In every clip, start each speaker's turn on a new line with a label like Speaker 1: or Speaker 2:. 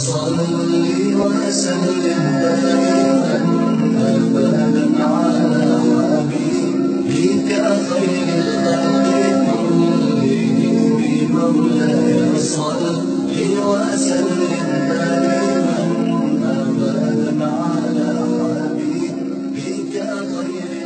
Speaker 1: صل وسلم دائما أبدا على حبيبك خير الخلق كلهم بمولاي صل وسلم دائما أبدا على حبيبك خير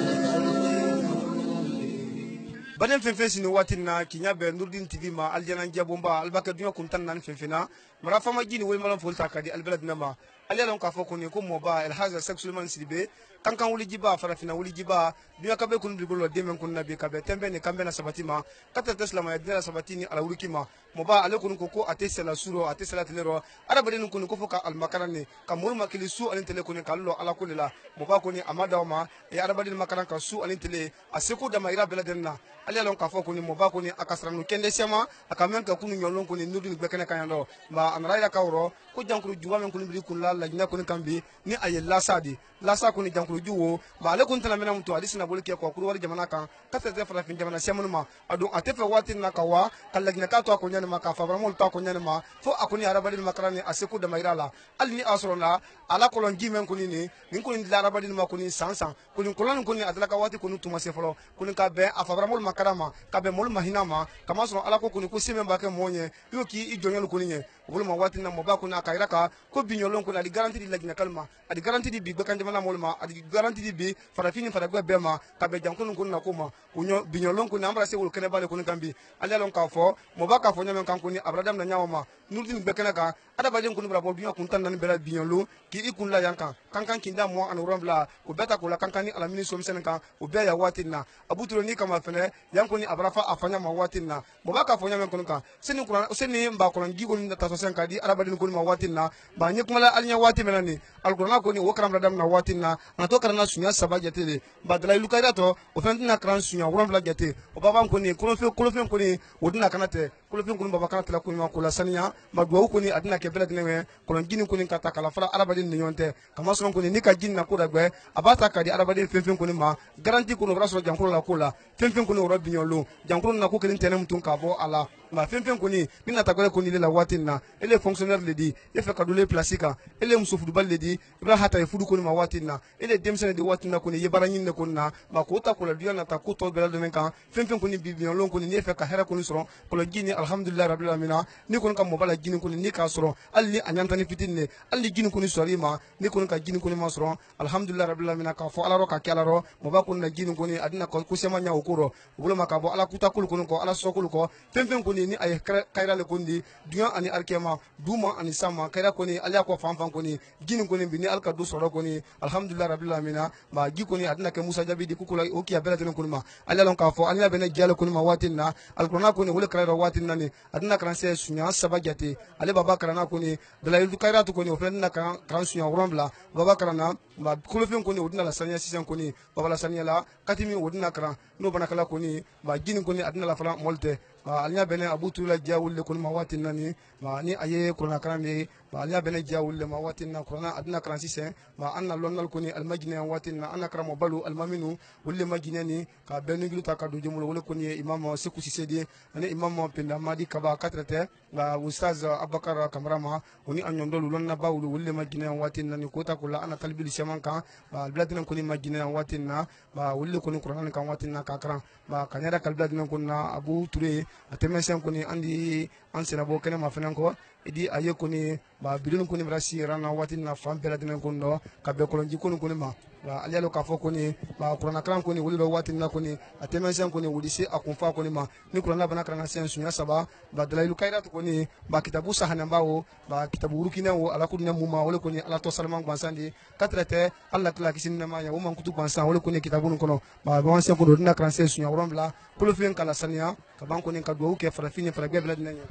Speaker 2: banen fenfen sini watina kinya be Nurdin TV ma aljana jabomba albaka dunya kuntan nan fenfena mara fama gini wol malam folta kadi albalad nama alялon ka foko ni ko moba el haza sexuellement sibe kankan wuli jiba farafina wuli jiba dunya kabe kun digolo demen kun nabi kabe tembe ne kambe na sabatima kata tesla ma yadina sabatini ala wulkima moba ale kun ko atesela suro atesela telero arabadin kun ko foka al makarane kamul makili su alin tele kun kallo ala kulila moba kuni amada ma ya arabadin makaran ka su alin tele aseko da maira beladenna alялon ka foko ni moba kuni akasranu kende sema akamen ka kunu nyolon kuni Nurdin bekene kanyando ba anraya kawro ko jankuru juwa men kun bi kun la lajna kun kambi ni aye lasadi lasa kuni jankuru juwo ba ale kun tana mena mutu hadisi na bolike ko kuru wal jamana kan kata te fara fin jamana semunu ma adu atefe watin na kawa kallagna ka to ko nyane ma ka fa bramol to ko nyane ma fo akuni arabadi makarani aseku da mairala alni asrona ala kolon gimen kuni ni nin kuni la arabadi ma kuni sansan kuni kolon kuni adala wati kuni tuma se folo kuni ka be afa bramol makarama ka be mol mahina ma kama so ala ko kuni ku semen ba ke monye yo ki i jonyal kuni nye bulma watin na mo ba kuni akaira ka ko binyolon kuni adi garanti di lagna kalma adi garanti di bi bekan jamana molma adi garanti di bi farafini faragwa bema ka be jankunu kuni na kuma kunyo binyolon kuni ambra se wol kene bale kuni kambi alялon ka fo mo ba ka fo nyamen kan kuni abradam na nyawama Nurdin bekana ka ada bajen kuni brabo binya kuntan nan bela binyolo ki ikun la yanka kankan kinda mo an rombla ko beta ko la kankani alamini som senka o be ya watinna abuturo ni kama fene yankuni abrafa afanya ma watinna mo ba ka fo nyamen kuni ka seni kuran seni mba ko ngi ko ni taso senka di ada bajen kuni ma watinna ba nyi kuma la alnya wati menani alqur'ana ko ni wo karam radam na watinna na to karana sunya sabaje tele ba dala lukaida to o fentina kran sunya rombla jate o baba ko ni ko ni wodina kanate ko fe ko baba kanate la ko ma ko la saniya magwa ko ni adina ke bela dinwe ko ngini ko ni kata kala fara arabadin ni yonte kama so ko ni ka jinna ko dagwe abata ka di arabadin fenfen ko ni ma garanti ko no raso jankro la ko la fenfen ko no robi nyolo jankro na ko kelin tenem tun ka bo ala ma fenfen ko ni na tagore ko ni la watinna ele fonctionnaire le di e fe ka dole plasika ele muso football le di ibra hata e fudu ko ni ma watinna ele demsene di watinna ko ni yebaranyin ne ko na ma ko ta ko la diana ta ko to bela de men kan fenfen ko ni bibion ko ni e fe ka hera ko ni soro ko la gini alhamdulillah rabbil alamin ni ko ka mobala gini ko ni ka soro alli anyanta ni fitinne alli gini ko ni sori ma ni ko ka gini ko ni ma soro alhamdulillah rabbil alamin ka fo ala ro ka kala ro mo ba ko na gini ko ni adina ko sema nya okuro bulo maka bo ala kuta kul ko ala sokul ko fenfen ko ni ay kayra le ko ndi dunya ani arkema duma ani sama kayra ko ni ala ko fanfan ko ni gini ko ni bi ni alka du soro ko ni alhamdulillah rabbil alamin ba gi ko ni adina ke musa jabi di kukula o ki abela ten ko ma ala lon ka fo ala bena jalo ko ni ma watinna alqur'ana ko ni wala kayra watinna ni adina kranse sunya sabajate ale baba karana ko ni dala yu kayra to ko ni o fenna kan sunya rombla baba karana ba kulofen ko ni odina la sanya sisen ko ni baba la sanya la katimi odina kran no bana kala ko ni ba gini ko ni adina la fala molte alnya bene abutu la jawulle ko ni ma watinna ni ma ni aye ko na kan ni ba alnya bene jawulle ma watinna ko na adina kran sisen ma anna lonnal ko ni almajne watinna anna karamo balu almaminu wulle majine ni ka benu gilu ta ka do jumulo wala ko ni imam seku sisedi ani imam penda madi kaba katrete ba ustaz abakar kamrama oni anyondolu lonna bawlu wulle majine watinna ni ko ta ko la ana talbil shamanka ba albladina ko ni majine watinna ba wulle ko ni qur'an kan watinna ka kran ba kanyara kalbladina ko na abu ture atemesen ko ni andi ansena bo kene ma fenan ko idi aye ko ni ba bidon ko ni brasi rana watinna fam beladina ko no ka be ko lonji ko ni ma ba aliyalo ka fo ko ni ba qur'an kan ko ni wulle watinna ko ni atemesen ko ni wudisi akunfa ko ni ma ni qur'an bana kan sen sunya saba ba dalailu kairat ko ni ba kitabu sahana bawo ba kitabu rukina wo ala ko ni mumma wala ko ni ala to salman bansandi katrete alla tala kisinna ma ya woman kutu bansan wala ko ni kitabu ko no ba ba wansen ko do na kan sen sunya rombla ko fen kala sanya ka ban ko ni ka do ke farafini fara gebla dinanya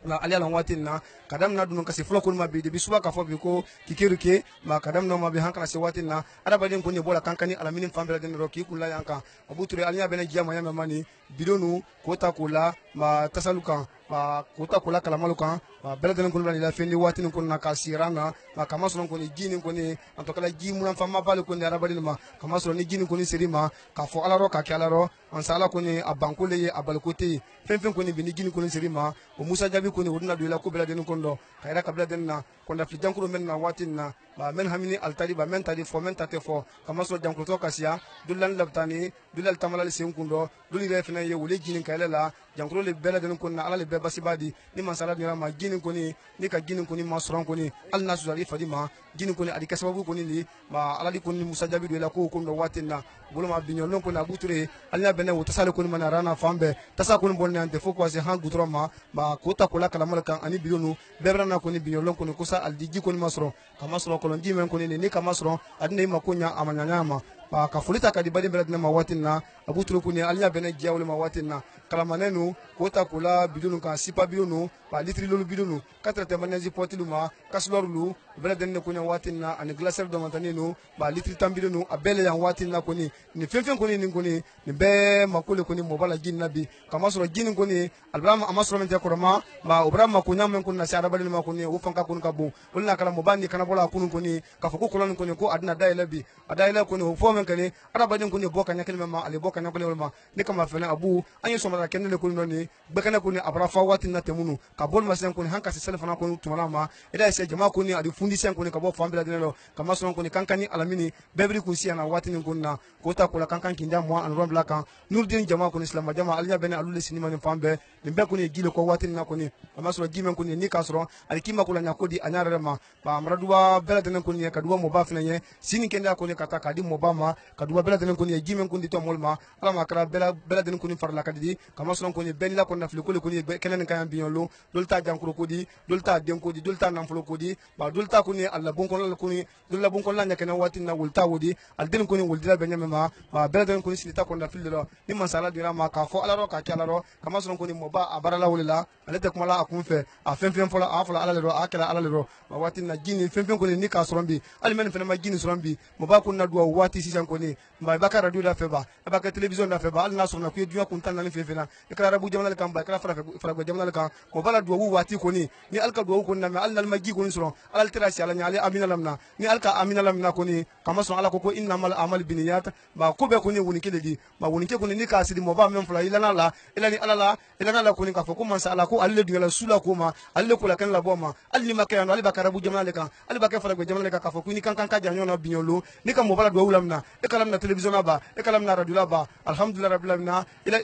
Speaker 2: la aliyalo watinna kadam na dunu kasi flo ko ma bi de bisuba ka fo bi ko kikiruke ma kadam no ma bi hankala se watinna ada badin ko ni bola kankani alaminin fambela den roki kula yanka abuture aliya bene jama yama mani bidonu ko ta kula ma tasalukan ma kota kula kalamalukan ma beledelen kun la fendi watini kun na kasiranga ma kamasron kun jini kun en to kala jimu na fama bal kun arabadin ma kamasron ni jini kun serima ka fo alaro ka kalaro on sala kun abankule ye abalkote fenfen kun bi ni jini kun serima o musa jabi kun wudna do la ko beledelen kun do kayra ka beledelen na kon da fi jankuro men na watin na ba men hamini altari ba men tadi fo men tate fo kamasro jankuro to kasiya dullan labtani dulal tamalal sen kundo duli refna ye wuli jini kayla jankuro le beledelen kun na ala le be basibadi ni masala ni ma jini kun ni ka jini kun ma soron kun al nasu zari fadima jini kun adi kasababu kun ni ma ala di kun musa jabi do la ko kun do watin na buluma binyo non kun abuture alna bene wo tasale kun mana rana fambe tasa kun bonni ante fo ko se han gutroma ba kota kula kala malaka ani biyonu bebrana kun binyo non kun kusa al di kun masro kama sro kolon di men kun ni kama sro adne ma kunya amanyanyama ba ka fulita ka di badi beledna ma watin na abuture kun alna bene jawle ma watin na kala manenu kota kula bidunu ka sipa bidunu ba litri lolu bidunu katra manezi potiluma kaslorlu beledne kun watin na ani glacer do mantaninu ba litri tambidunu abele yan watin na kun ni fenfen koni ni koni ni be makule koni mobala jin nabi kama soro jin koni albrama amasro men jakoroma ba obrama kunya men kun na sara badil ma koni u fanka kun kabu ulna kala mobandi kana bola kun koni ka fuku kulon koni ko adna dayla bi adayla koni u fo men kani arabadin koni boka nyakel ma ale boka nyakel ma ni kama fena abu anyi somara kenele koni noni be kana koni abrafa watin na temunu ka bol masen koni hanka se selfana koni tumala ma ida se jama koni adi fundi sen koni ka bo fambila dinelo kama soro koni kankani alamini bebri kunsia na watin koni na kota kula kankan kinda mo an ron blaka nurdin jama kun islam jama alnya bene alule sinima ni fambe limbe kun gile ko watin na kun amasro gimen kun ni kasro alikima kula nyakodi anyara ma ba maraduwa beladenen kun ye kaduwa mo ba fnanye sini kenda kun kata kadi mo ba ma kaduwa beladenen kun ye gimen kun dito molma ala makara beladenen kun farla kadi kamasro kun ben la kun na flikule kun kenen kan biolo dolta jankuro kodi dolta den kodi dolta namflo kodi ba dolta kun alla bon kon kun dolla bon kon la nyakena watin na wulta wodi aldin kun wuldira benyama ma beledon kun silita kon da fillo ni mansala dira ma ka fo alaro ka kalaro kama son kun mo ba abarala wulila alete kumala akun fe a fenfen fola a fola alalo akela alalo ma wati na jini fenfen kun ni ka sorombi alimen fen ma jini sorombi mo ba kun na duwa wati sisan kun ma ba ka radio da fe ba ba ka television da fe ba alna so na ku duwa kun tan na fefena e kala rabu jamal kan ba kala fara jamal kan ko bala duwa wati kun ni alka duwa kun na ma alnal magi kun soron alal tirasi ala nyale amina lamna ni alka amina lamna kun kama son ala ko innamal amal biniyat ba ko be kuni wuni keledi ba wuni ke kuni ni ka sidi mo ba men fula ilana la ilani alala ilana la kuni ka fo ko man sala ko alle dingala sula ko ma alle ko la kan la boma alli makaya no ali bakara bu jamale kan ali bakara fara go jamale ka fo kuni kan ka janyo na binyolo ni ka mo bala do wulamna e kalam na television ba e kalam na radio ba alhamdulillah rabbil alamin ila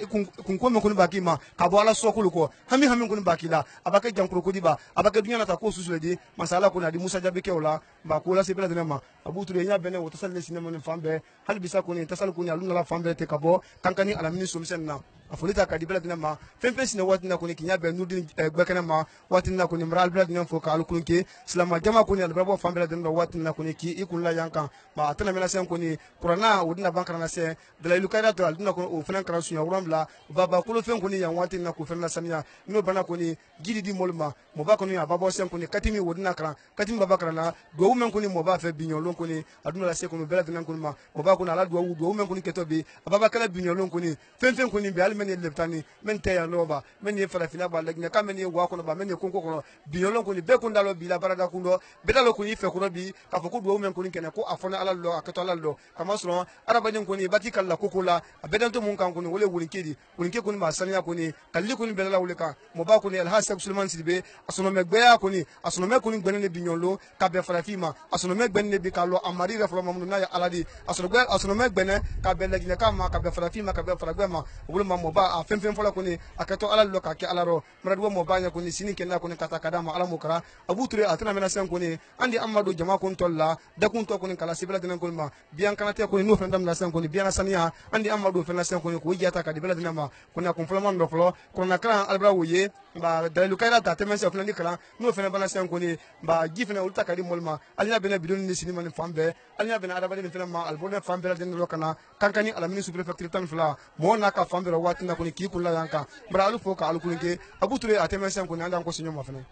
Speaker 2: kun ko men kuni bakima ka bo ala sokulu ko hami kuni bakila abaka jankuro ko diba abaka dunya na ta ko susuledi masala ko na di musa jabe ke wala ba ko la se bela dina ma abu ture nya bene woto salle sinema ni fambe hal bisa ko ni tasal ko ni aluna la fambe te kabo kankani alamini somsen na afolita ka di bela dina ma femfe sine watina ko ni kinya be nurdin gbekena ma watina ko ni mral bela dina fo ka alukunke salama jama ko ni albrabo fambe dina watina ko ni ki ikulla yankan ma atana mena sen ko ni qur'ana wudina bankara na se dalailu kaida to aldina ko o fenan kara sunya urambla baba kulo fen ko ni yan watina ko fenna samiya no bana ko ni gidi di molma mo ba ko ni ababo sen ko ni katimi wudina kara katimi baba kara na do men ko ni mo ba fe binyolon ko ni aduna la se ko no bela dina ko ma mo ba ko na ala do men ko ni ketobi ababa kala binyolon ko ni fen ko ni be al men leptani men te ya loba men ye fara fina ba lagna ka men ye wa ko ba men ye konko ko binyolon ko ni be ko ndalo bi la barada ko ndo be dalo ko ni fe ko bi ka fo ko do men ko ni kene ko afona ala lo akato ala lo kama soro araba den ko ni bati kala ko ko la abedan to mun kan ko ni wole wulin kedi wulin ke ko ni ma sanya ko ni kalli ko ni be la wule ka mo ba ko ni al hasab sulman sibe asono me gbe ya ko ni asono me ko ni gbene ne binyolo ka be fara fima asono me gbene ne bi ka lo amari re flo mamudu na ya aladi asono me gbene ka be lagna ka ma ka be fara fima ka be fara gbe ma wulu ma mo ba a fenfen fola ko ni akato ala lo ka ke ala ro maradu mo ba nya ko ni sini kenna ko ni kata kada ma ala mo kara abu ture atana mena sen ko ni andi amadu jama ko tolla da kun to ko ni kala sibela dinen ko ma biyan kana te ko ni no fendam na sen ko ni biyan saniya andi amadu fenna sen ko ni ko yata ka di bela dinen ma ko na ko flama ndo flo ko na kala albra woye ba dalilu kayla ta temen se fenna ni kala no fenna bana sen ko ni ba gifna ulta kadi molma alina bena bidon ni sinima ni fambe alina bena adaba ni fenna ma albona fambe la den lo kana kankani ala mini superfecture tan fla mo na ka fambe ro watina ko ni ki kula yanka bara alu fo ka alu kunke abu ture atemen sen ko ni andan ko sinyo ma fenna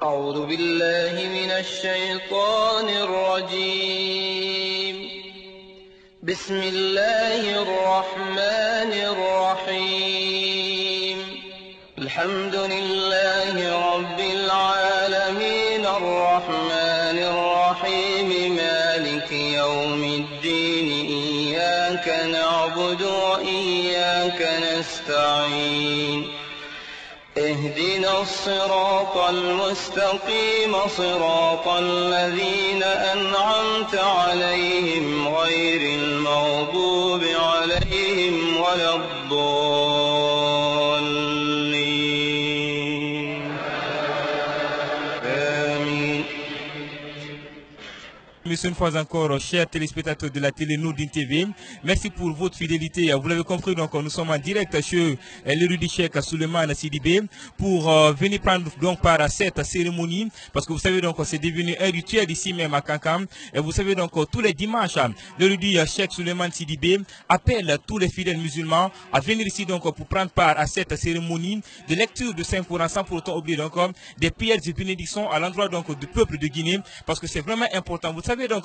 Speaker 1: أعوذ بالله من الشيطان الرجيم بسم الله الرحمن الرحيم الحمد لله رب العالمين الرحمن الرحيم مالك يوم الدين إياك نعبد وإياك نستعين اهدنا الصراط المستقيم صراط الذين أنعمت عليهم غير المغضوب عليهم ولا الضالين آمين.
Speaker 3: Une fois encore, chers téléspectateurs de la télé Nourdine TV, merci pour votre fidélité. Vous l'avez compris, donc nous sommes en direct chez l'érudit Cheikh Souleymane Sidibé pour venir prendre donc part à cette cérémonie, parce que vous savez donc c'est devenu un rituel ici même à Kankam. Et vous savez donc tous les dimanches, l'érudit Cheikh Souleymane Sidibé appelle tous les fidèles musulmans à venir ici donc pour prendre part à cette cérémonie de lecture de Saint-Coran, sans pour autant oublier donc des prières et bénédictions à l'endroit donc du peuple de Guinée, parce que c'est vraiment important. Vous savez donc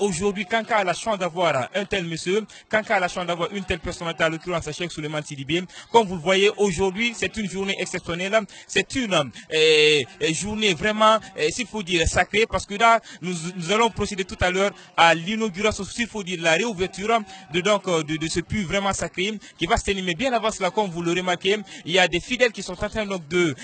Speaker 3: aujourd'hui Kanka a la chance d'avoir un tel monsieur, Kanka a la chance d'avoir une telle personnalité, à l'occurrence Cheikh Souleymane Sidibé. Comme vous le voyez aujourd'hui, c'est une journée exceptionnelle, c'est une journée vraiment, s'il faut dire, sacrée, parce que là nous allons procéder tout à l'heure à l'inauguration, s'il faut dire la réouverture de ce puits vraiment sacré qui va se tenir. Mais bien avant cela, comme vous le remarquez, il y a des fidèles qui sont en train donc de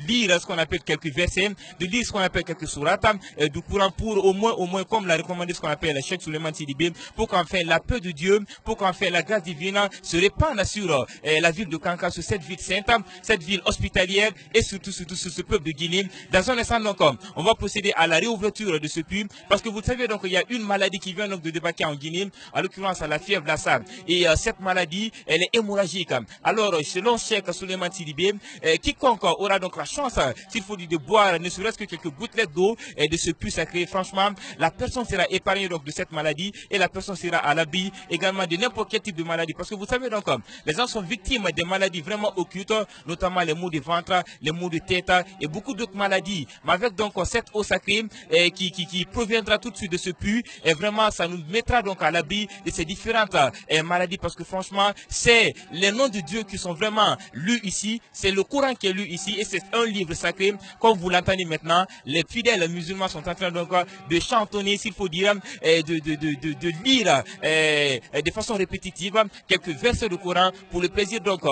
Speaker 3: lire ce qu'on appelle quelques versets, de lire ce qu'on appelle quelques sourates du Coran, pour au moins comme l'a recommandé ce qu'on appelle Cheikh Souleymane Sidibé, pour qu'enfin la paix de Dieu, pour qu'enfin la grâce divine se répande sur la ville de Kanka, sur cette ville sainte, cette ville hospitalière, et surtout sur ce peuple de Guinée. Dans un instant donc, on va procéder à la réouverture de ce puits, parce que vous savez donc il y a une maladie qui vient donc de débarquer en Guinée, à l'occurrence la fièvre Lassa, et cette maladie elle est hémorragique. Alors selon Cheikh Souleymane Sidibé, quiconque aura donc la chance, s'il faut dire, de boire ne serait-ce que quelques gouttelettes d'eau de ce puits sacré, franchement la personne sera épargnée donc de cette maladie, et la personne sera à l'abri également de n'importe quel type de maladie, parce que vous savez donc les gens sont victimes des maladies vraiment occultes, notamment les maux de ventre, les maux de tête et beaucoup d'autres maladies. Mais avec donc cette eau sacrée qui proviendra tout de suite de ce puits, et vraiment ça nous mettra donc à l'abri de ces différentes maladies, parce que franchement c'est les noms de Dieu qui sont vraiment lus ici, c'est le Coran qui est lu ici, et c'est un livre sacré. Comme vous l'entendez maintenant, les fidèles musulmans sont en train donc de chantonner, s'il faut dire, de lire de façon répétitive quelques versets du Coran, pour le plaisir donc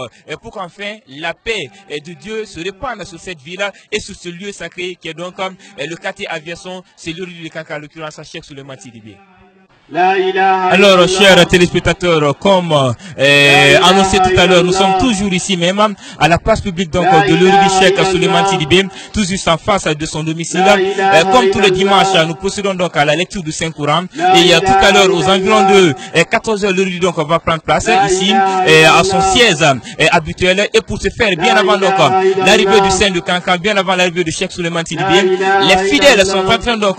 Speaker 3: pour qu'enfin la paix de Dieu se répande sur cette ville et sur ce lieu sacré qui est donc le quartier aviation, c'est l'origine de Kanka, l'occurrence Cheikh Souleymane Sidibé. Alors, chers téléspectateurs, comme annoncé tout à l'heure, nous sommes toujours ici même à la place publique donc de l'érudit Cheikh Souleymane Sidibé, tout juste en face de son domicile. Comme tous les dimanches, nous procédons donc à la lecture du Saint-Coran, et tout à l'heure aux environs de 14 h, l'érudit donc va prendre place ici à son siège habituel, et pour ce faire, bien avant donc l'arrivée du Saint de Kanka, bien avant l'arrivée de Cheikh Souleymane Sidibé, les fidèles sont en train donc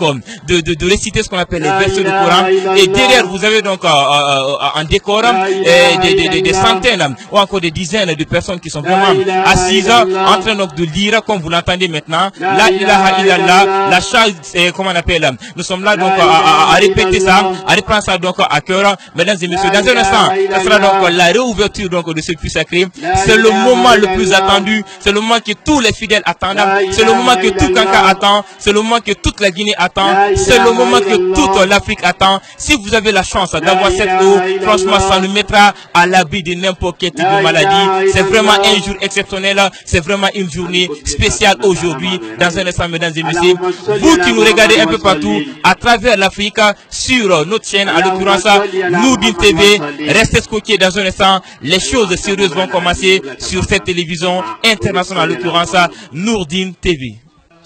Speaker 3: de réciter ce qu'on appelle les versets du Coran. Et derrière, vous avez donc en décor des centaines ou encore des dizaines de personnes qui sont vraiment assises en train donc de lire, comme vous l'entendez maintenant. La ilaha illallah, la charge, comment on appelle, nous sommes là donc à répéter ça, à reprendre ça donc à cœur. Mesdames et messieurs, dans un instant, ça sera donc la réouverture donc de ce puits sacré. C'est le moment le plus attendu, c'est le moment que tous les fidèles attendent, c'est le moment que tout Kanka attend, c'est le moment que toute la Guinée attend, c'est le moment que toute l'Afrique attend. Si vous avez la chance d'avoir cette eau, franchement, ça nous mettra à l'abri de n'importe quel type de maladie. C'est vraiment un jour exceptionnel, c'est vraiment une journée spéciale aujourd'hui. Dans un instant, mesdames et messieurs, vous qui nous regardez un peu partout à travers l'Afrique sur notre chaîne, à l'occurrence Nourdine TV, restez scotchés. Dans un instant, les choses sérieuses vont commencer sur cette télévision internationale, à l'occurrence Nourdine TV.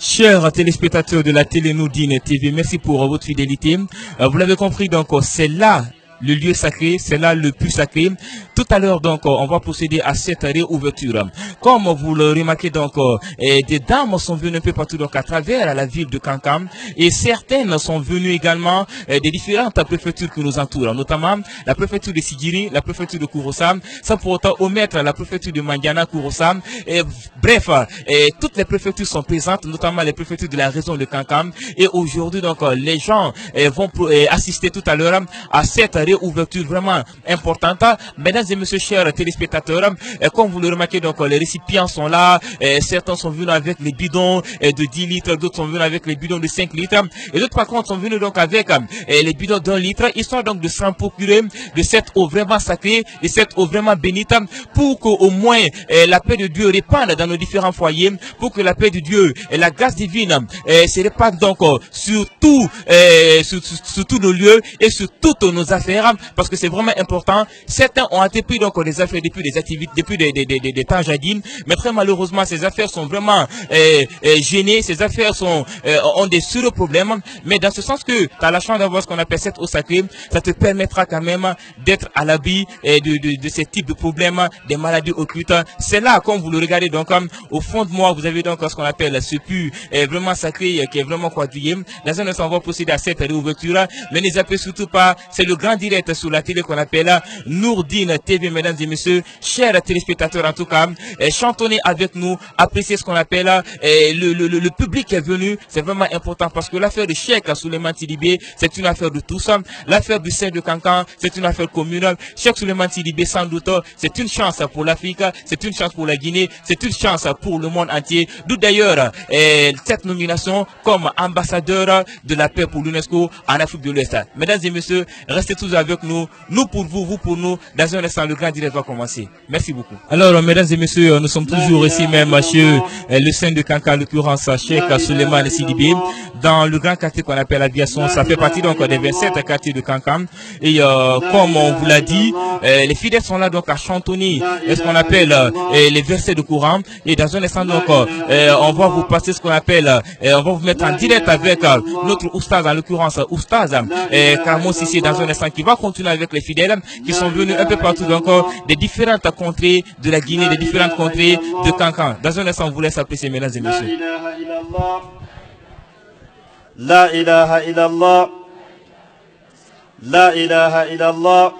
Speaker 3: Chers téléspectateurs de la télé Nourdine TV, merci pour votre fidélité. Vous l'avez compris, donc c'est là le lieu sacré, c'est là le puits sacré. Tout à l'heure, donc, on va procéder à cette réouverture. Comme vous le remarquez, donc, des dames sont venues un peu partout, donc, à travers la ville de Kankam, et certaines sont venues également des différentes préfectures qui nous entourent, notamment la préfecture de Sigiri, la préfecture de Kouroussam, sans pour autant omettre la préfecture de Mandiana, Kouroussam, et bref, toutes les préfectures sont présentes, notamment les préfectures de la région de Kankam, et aujourd'hui, donc, les gens vont assister tout à l'heure à cette réouverture vraiment importante. Mesdames et messieurs, chers téléspectateurs, comme vous le remarquez, donc les récipients sont là. Certains sont venus avec les bidons de 10 litres, d'autres sont venus avec les bidons de 5 litres, et d'autres par contre sont venus donc avec les bidons d'1 litre, histoire donc de s'en procurer de cette eau vraiment sacrée, de cette eau vraiment bénite, pour qu'au moins la paix de Dieu répande dans nos différents foyers, pour que la paix de Dieu et la grâce divine se répandent donc sur tous nos lieux et sur toutes nos affaires, parce que c'est vraiment important. Certains ont entrepris donc des affaires depuis des activités, depuis des temps jadines, mais très malheureusement ces affaires sont vraiment gênées, ces affaires ont des sérieux problèmes, mais dans ce sens que tu as la chance d'avoir ce qu'on appelle cette eau sacrée, ça te permettra quand même d'être à l'abri de ces types de problèmes, des maladies occultes. C'est là, comme vous le regardez donc au fond de moi, vous avez donc ce qu'on appelle ce puits vraiment sacré qui est vraiment quadrillé. Dans un instant, on va procéder à cette réouverture, mais ne zappez surtout pas, c'est le grand direct sur la télé qu'on appelle Nourdine TV, mesdames et messieurs, chers téléspectateurs en tout cas, chantonnez avec nous, appréciez ce qu'on appelle le public qui est venu, c'est vraiment important parce que l'affaire de Cheikh Souleymane Sidibé, c'est une affaire de tous. L'affaire du Saint de Cancan, c'est une affaire commune. Cheikh Souleymane Sidibé, sans doute, c'est une chance pour l'Afrique, c'est une chance pour la Guinée, c'est une chance pour le monde entier. D'où d'ailleurs cette nomination comme ambassadeur de la paix pour l'UNESCO en Afrique de l'Ouest. Mesdames et messieurs, restez tous avec nous, nous pour vous, vous pour nous. Dans un instant, le grand direct va commencer. Merci beaucoup. Alors, mesdames et messieurs, nous sommes toujours ici même chez le Saint de Cancan, en l'occurrence Cheikh Souleymane Sidibé, dans le grand quartier qu'on appelle l'aviation. Ça fait partie donc des 27 quartiers de Cancan. Et comme on vous l'a dit, les fidèles sont là donc à chantonner ce qu'on appelle les versets de Coran. Et dans un instant donc, on va vous passer ce qu'on appelle, on va vous mettre en direct avec notre oustaz, en l'occurrence oustaz Kamo Sissi, dans un instant qui va continuer avec les fidèles qui sont venus un peu partout donc des différentes contrées de la Guinée, des différentes contrées de Cancan. Dans un instant, on vous laisse apprécier, mesdames et messieurs.
Speaker 4: La ilaha illallah, la ilaha illallah,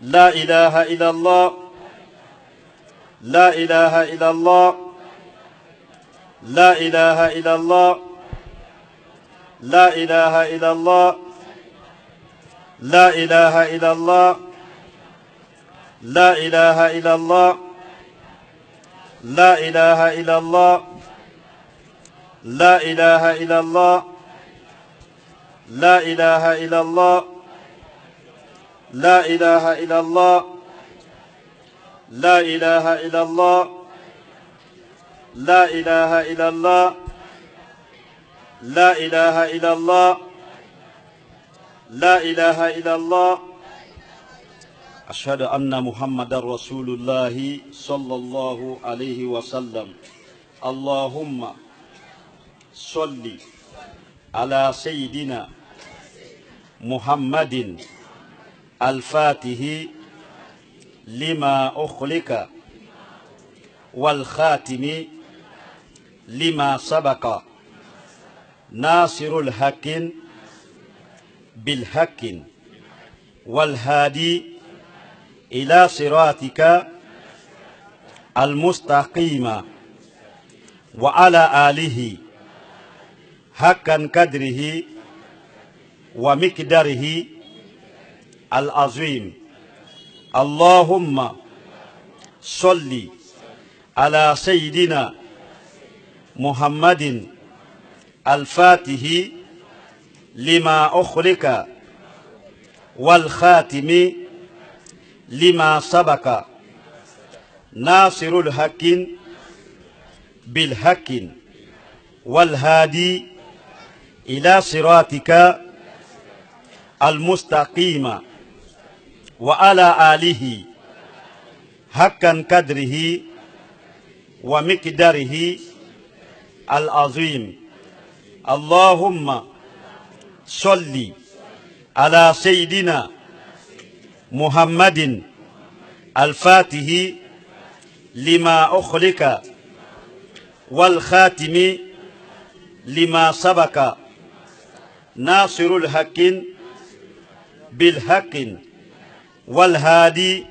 Speaker 4: la ilaha illallah, la ilaha illallah, la ilaha illallah, la ilaha illallah, la ilaha illallah, la ilaha illallah, la ilaha illallah, la ilaha illallah, la ilaha illallah, la ilaha illallah, la ilaha illallah, la ilaha illallah, la ilaha illallah, la ilaha illallah. أشهد أن محمد رسول الله صلى الله عليه وسلم. اللهم صل على سيدنا محمد الفاتح لما أخلق والخاتم لما سبق ناصر الحق بالحق والهادي إلى صراطك المستقيم وعلى آله حقا قدره ومقداره العظيم. اللهم صل على سيدنا محمد الفاتح لما أخلق والخاتم لما سبق ناصر الحق بالحق والهادي إلى صراطك المستقيم وعلى آله حقا قدره ومقداره العظيم. اللهم صل على سيدنا محمد الفاتح لما أخلق والخاتم لما سبق ناصر الحق بالحق والهادي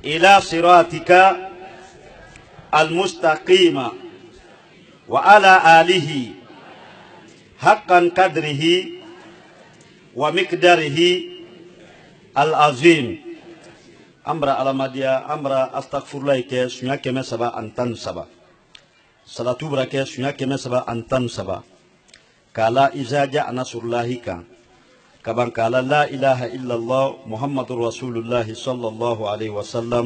Speaker 4: إلى صراطك المستقيم وعلى آله حقا قدره ومقداره العظيم أمر على مديا أمر أستغفر الله كي سنيا كم سبا أنتن سبا صلاة بركة سنيا كم سبا أنتن سبا كلا إذا جاء نصر الله كان كبان كلا لا إله إلا الله محمد رسول الله صلى الله عليه وسلم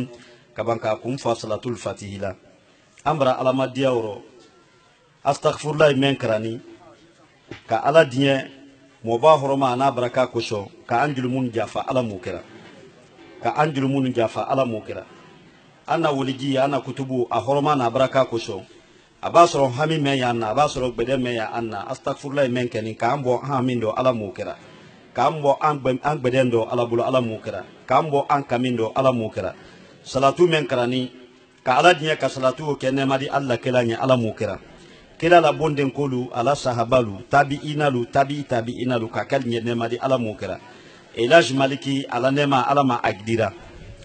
Speaker 4: كبان كاكم فصلاة الفاتحة لا أمر على مديا ورو أستغفر الله من كراني كألا دنيا مباهر ما أنا بركة كوشو كأنجل من جافا على موكرا كأنجل من جافا على موكرا أنا ولجي أنا كتبو أهرما نبركة كوشو أبصر همي ميانا أبصر بدم ميا أنا أستغفر الله من كني كأمبو همين دو على موكرا كأمبو أن بدن دو على بلو على موكرا كأمبو أن كمين دو على موكرا صلاة من كراني كألا دنيا كصلاة كنما دي الله كلاني على موكرا kila la bonden kolu ala sahabalu tabi inalu kakal nema di ala mukera elaj maliki ala nema ala ma agdira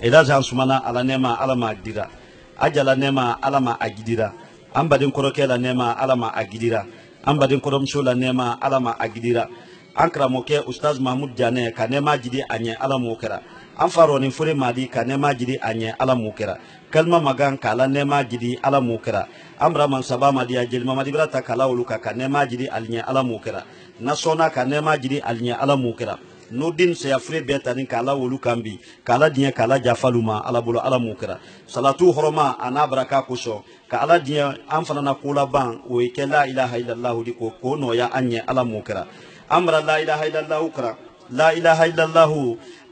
Speaker 4: elaj ansumana ala nema ala ma agdira ajala nema ala ma agdira ambadin korokela nema ala ma agdira ambadin koromso la nema ala ma agdira ankra moke ustaz mahmud jane ka nema jidi anye ala mukera anfaro ni fure madi ka nema jidi anye ala mukera kalma magan kala nema jidi ala mukera amra man sabama dia jelma madi brata kala uluka ka nema jidi alnya ala mukera nasona ka nema jidi alnya ala mukera nodin se afre betani kala uluka mbi kala dia kala jafaluma ala bulu ala mukera salatu horoma ana baraka kuso ka ala dia amfana na kula ban o ke la ilaha illallah di ko no ya anye ala mukera amra la ilaha illallah ukra la ilaha illallah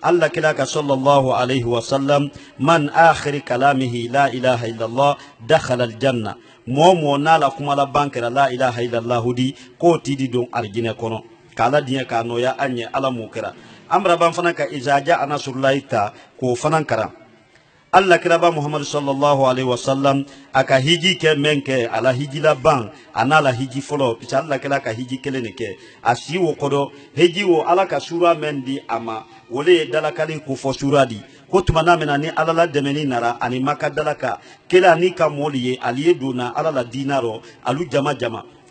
Speaker 4: الله كلاك صلى الله عليه وسلم من آخر كلامه لا إله إلا الله دخل الجنة مومو نالا كمالا بانكرا لا إله إلا الله دي كوتي دي دون أرجينة كونو كالا دي كانو يا أني على موكرا أمر بانفنك إذا جاء نصر الله تا كو فنانكرا Allah kiraba Muhammad sallallahu alaihi wasallam aka hiji ke menke ala hiji la ban anala hiji folo pisa Allah kila ka hiji kelene ke asiwo kodo hiji wo ala ka sura mendi ama wole dalakali ku fo sura di ko tumana mena ni ala la demeni nara ani maka dalaka kila ni ka moliye aliye duna ala la dinaro alu jama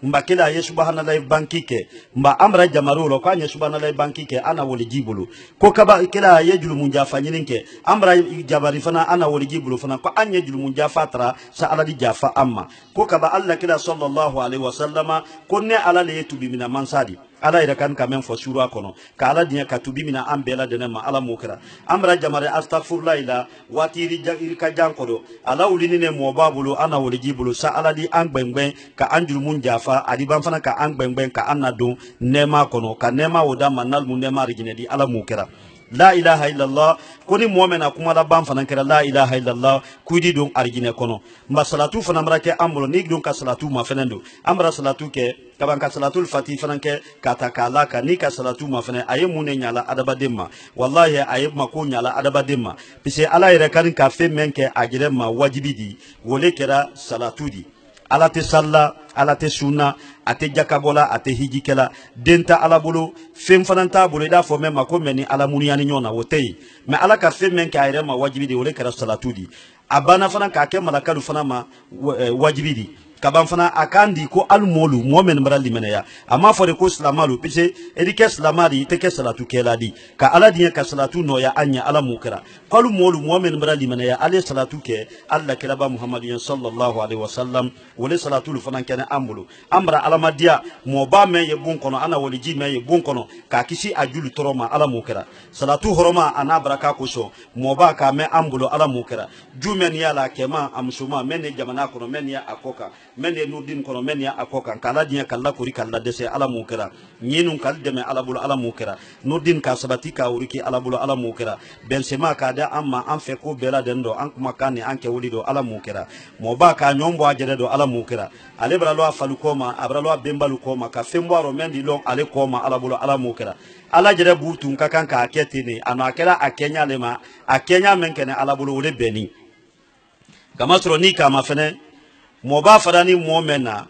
Speaker 4: mba kila ye subhanallahi bankike mba amra jamarulo kwa nye subhanallahi bankike ana woli jibulu ko kaba kila ye julu munja fanyininke amra jabari fana ana woli jibulu fana ko anye julu munja fatra sa ala di jafa amma ko kaba Allah kila sallallahu alaihi wasallama ko ne ala le tubi mina mansadi ala ira kan kamen fo sura kono ka ala dinya ka tubi mina ambela dena ma ala mukra amra jamare astaghfirullah ila watiri jagiri ka jankodo ala ulini ne mo babulu ana woli jibulu sa ala di angbengben ka anjulu munja fa adiban fana ka angbengben ka anado nema kono ka nema woda manal mu nema rigine di ala mukra la ilaha illallah koni mu'mina kuma la ban fana kera la ilaha illallah kudi don argine kono mba salatu fana mrake amro ni don ka salatu ma fenendo amra salatu ke kaban ka salatul fatih fana ke katakala ka ni ka salatu ma fene ayi munne nyala adaba demma wallahi ayi ma ko nyala adaba demma pise ala ire kan ka fe menke agire ma wajibi di wole kera salatu di ala te salla ala te sunna ate jakabola ate hijikela denta ala bulu fem fananta bulu da fo mema ko meni ala muniyani nyona wotei me ala ka fem men ka ayre ma wajibi di wole kara salatu di abana fana ka ke malakalu fana ma wajibi di kaban fana akandi ko almolu mu'min marali menaya amma fore ko islamalu pise edike islamari teke salatu keladi ka ala dinya ka salatu no ya anya ala mukra qalu molu mu'min marali menaya ale salatu ke alla kelaba muhammadin sallallahu alaihi wasallam wala salatu fana kana amulu amra ala madia mo ba me ye bon kono ana wali ji me ye bon kono ka kisi ajulu toroma ala mukra salatu horoma ana baraka ko so mo ba ka me ambulo ala mukra jumen ya la kema amsuma men jamana kono men ya akoka men ye nurdin kono men ya akoka kala dinya kala kuri kala dese ala mukera nyinun kal deme ala bulu ala mukera nurdin ka sabati ka uriki ala bulu ala mukera bensema ka da amma an fe ko bela dendo an kuma kani an ke wulido ala mukera mo ba ka nyombo ajere do ala mukera ale bralo afalu koma abralo bembalu koma ka fembaro men di long ale koma ala bulu ala mukera ala jere burtu ka kan ka aketini ana akela akenya lema akenya menkene ala bulu wole beni kama soro ni kama fene mo ba fadani mu'mina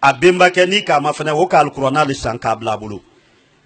Speaker 4: abemba ke ni kama fene wo ka alqur'ana li san kabla bulu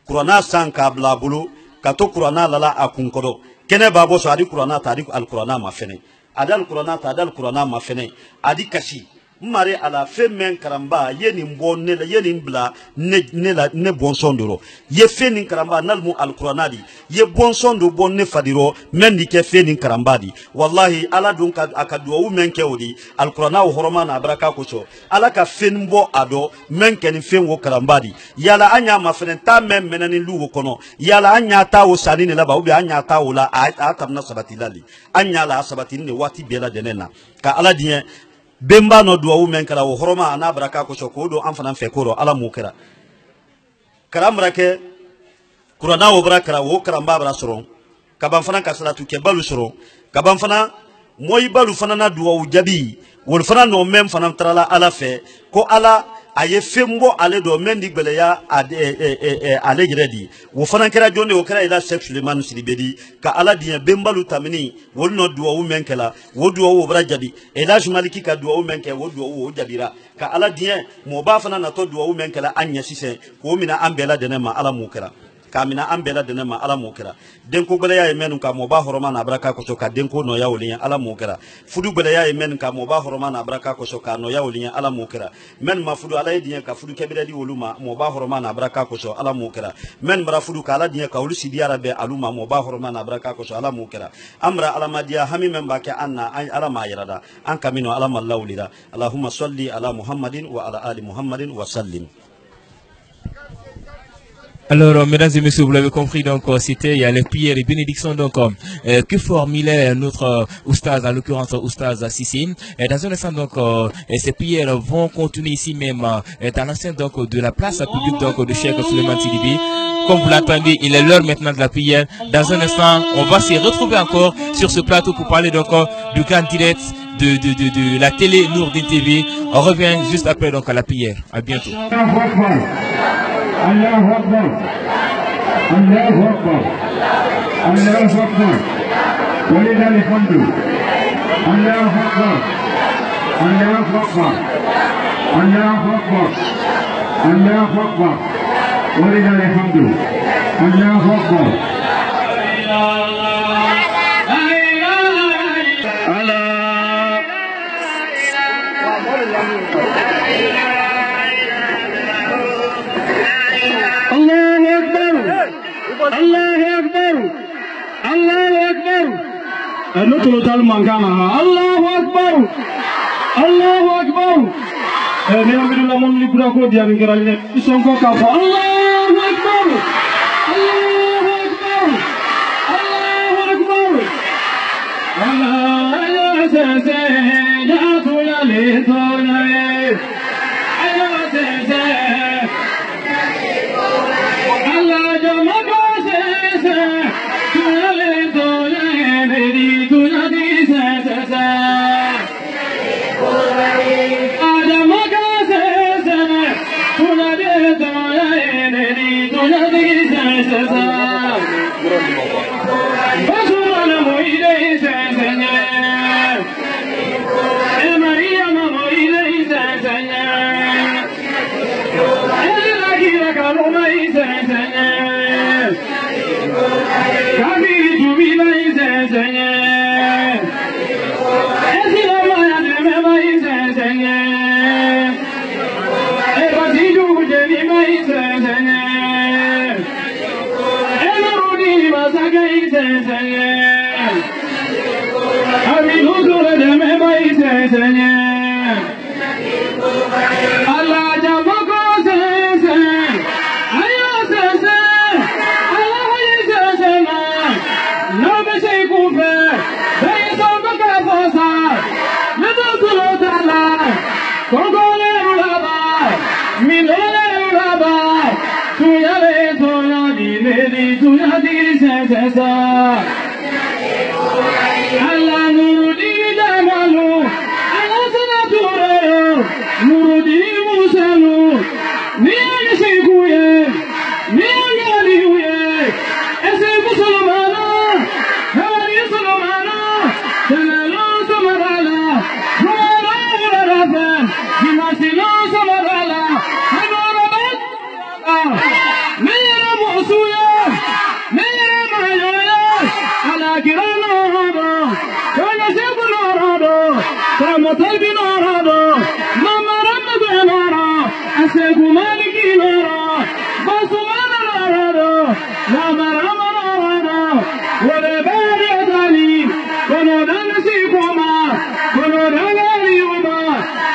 Speaker 4: qur'ana san kabla bulu ka to qur'ana lala akunkodo kene babo so adi qur'ana ta adi alqur'ana ma fene adal qur'ana ta adal qur'ana ma fene adi kashi mare ala fe men karamba yeni mbo ne la yeni bla ne bon sondoro ye fe nin karamba nalmu alquranadi ye bon sondo bon ne fadiro men di ke fe nin karamba di wallahi ala dun ka akadu men ke odi alqurana o horoma na baraka ko so ala ka fe mbo ado men ken fe wo karamba di yala anya ma fe ta men menani lugo kono yala anya ta o sani ne la ba obi anya ta o la a tamna sabati lali anya la sabati ne wati bela denena ka ala die bemba no duwa men kala wo horoma na baraka ko so ko do an fanan fe ko ala mu kira karamra ke qur'ana wo baraka wo karamba bara soron kaban fanan ka salatu ke balu soron kaban fana moy balu fana na duwa jabi wol fana no mem fana trala ala fe ko ala aye fembo ale do mendi gbele ya ale gredi wo fana kera jonde wo kera ila Sheikh Suleiman Sidibedi ka ala diya bembalu tamini wol no duwa wo menkela wo duwa wo brajabi ila jumaliki ka duwa wo menke wo duwa wo jabira ka ala diya mo ba fana na to duwa wo menkela anya sise ko mina ambela denema ala mukera kamina ambela denema ala mukera denko gbele ya menu ka mo ba horoma na baraka ko ka denko no ya wolinya ala mukera fudu gbele ya menu ka mo ba horoma na baraka ko ka no ya wolinya ala mukera men ma fudu ala dinya ka fudu kebira di woluma mo ba horoma na baraka ko ala mukera men mara fudu ka ala dinya ka wulu sidi arabe aluma mo ba horoma na baraka ko ala mukera amra ala madia hami men ba ke anna ala ma yarada an kamino ala mallawlida allahumma salli ala muhammadin wa ala ali muhammadin wa sallim.
Speaker 3: Alors, mesdames et messieurs, vous l'avez compris, donc, c'était, il y a les prières et bénédictions, donc, que formulait notre oustaz, en l'occurrence, oustaz Sissi. Et dans un instant, donc, ces prières vont continuer ici même, dans l'enceinte, donc, de la place publique, donc, de Cheikh Suleiman Sidibé. Comme vous l'entendez, il est l'heure maintenant de la prière. Dans un instant, on va se retrouver encore sur ce plateau pour parler, donc, du grand direct de la télé Nourdine TV. On revient juste après, donc, à la prière. À bientôt.
Speaker 5: الله أكبر الله أكبر الله أكبر ولله الحمد الله أكبر الله أكبر الله أكبر الله أكبر ولله الحمد الله أكبر الله أكبر الله أكبر نطلب المكانها الله أكبر الله أكبر نعم بالله من لبراكو ديان كرالين إسمكو كافو الله أكبر الله أكبر الله أكبر الله يا سيدي يا تويا ليتونا يا سيدي الله جمعك Maliki Loro, Basumana Loro, Lamarama Loro, whatever Yadani, Konodana Sikoma, Konodana Liuma,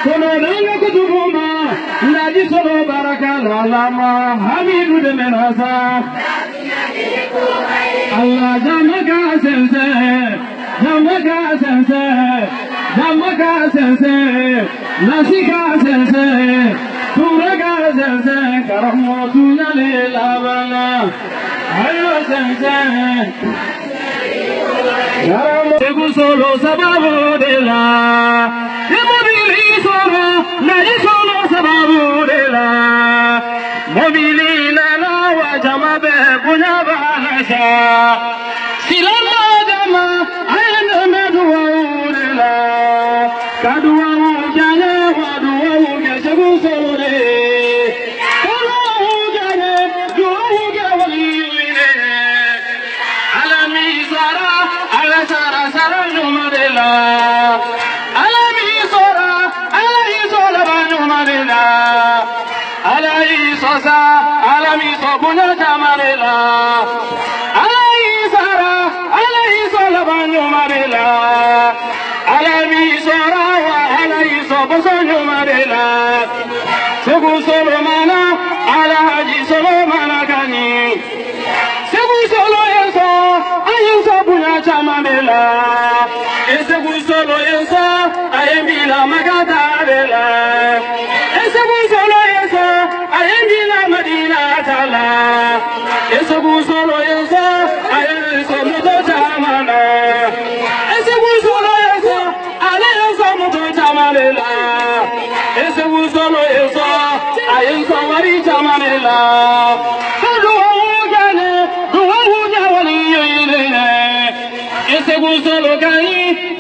Speaker 5: Konodana Kutuboma, Nadisolo Barakala Lama, Hamidu de Menasa, Allah Jamaka Sense, Jamaka Sense, Jamaka Sense, Nasika Sense. Turaga sense, karamo tunale lavana. Ayo sense, karamo tegu solo sababu dela. Mobili solo, naji solo sababu dela. Mobili lala wa jama be punya balasa. Silama jama ayana medua dela. Kadua ujanya wadua uge segu solo.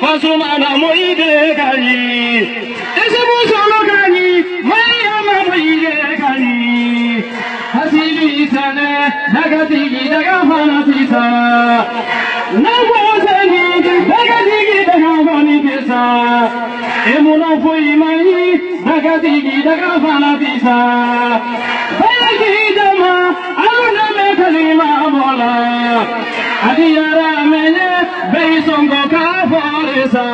Speaker 5: Fasumana moide kali, ese busolo kali, Mariama moide kali. Hasili sana, dagatigi dagafana pisa. Nabosani, dagatigi dagafani pisa. Emuna foi mani, dagatigi dagafana pisa. Bayaki dama, aluna me kalima mola. Adiyara mene, beisongo kaforesa.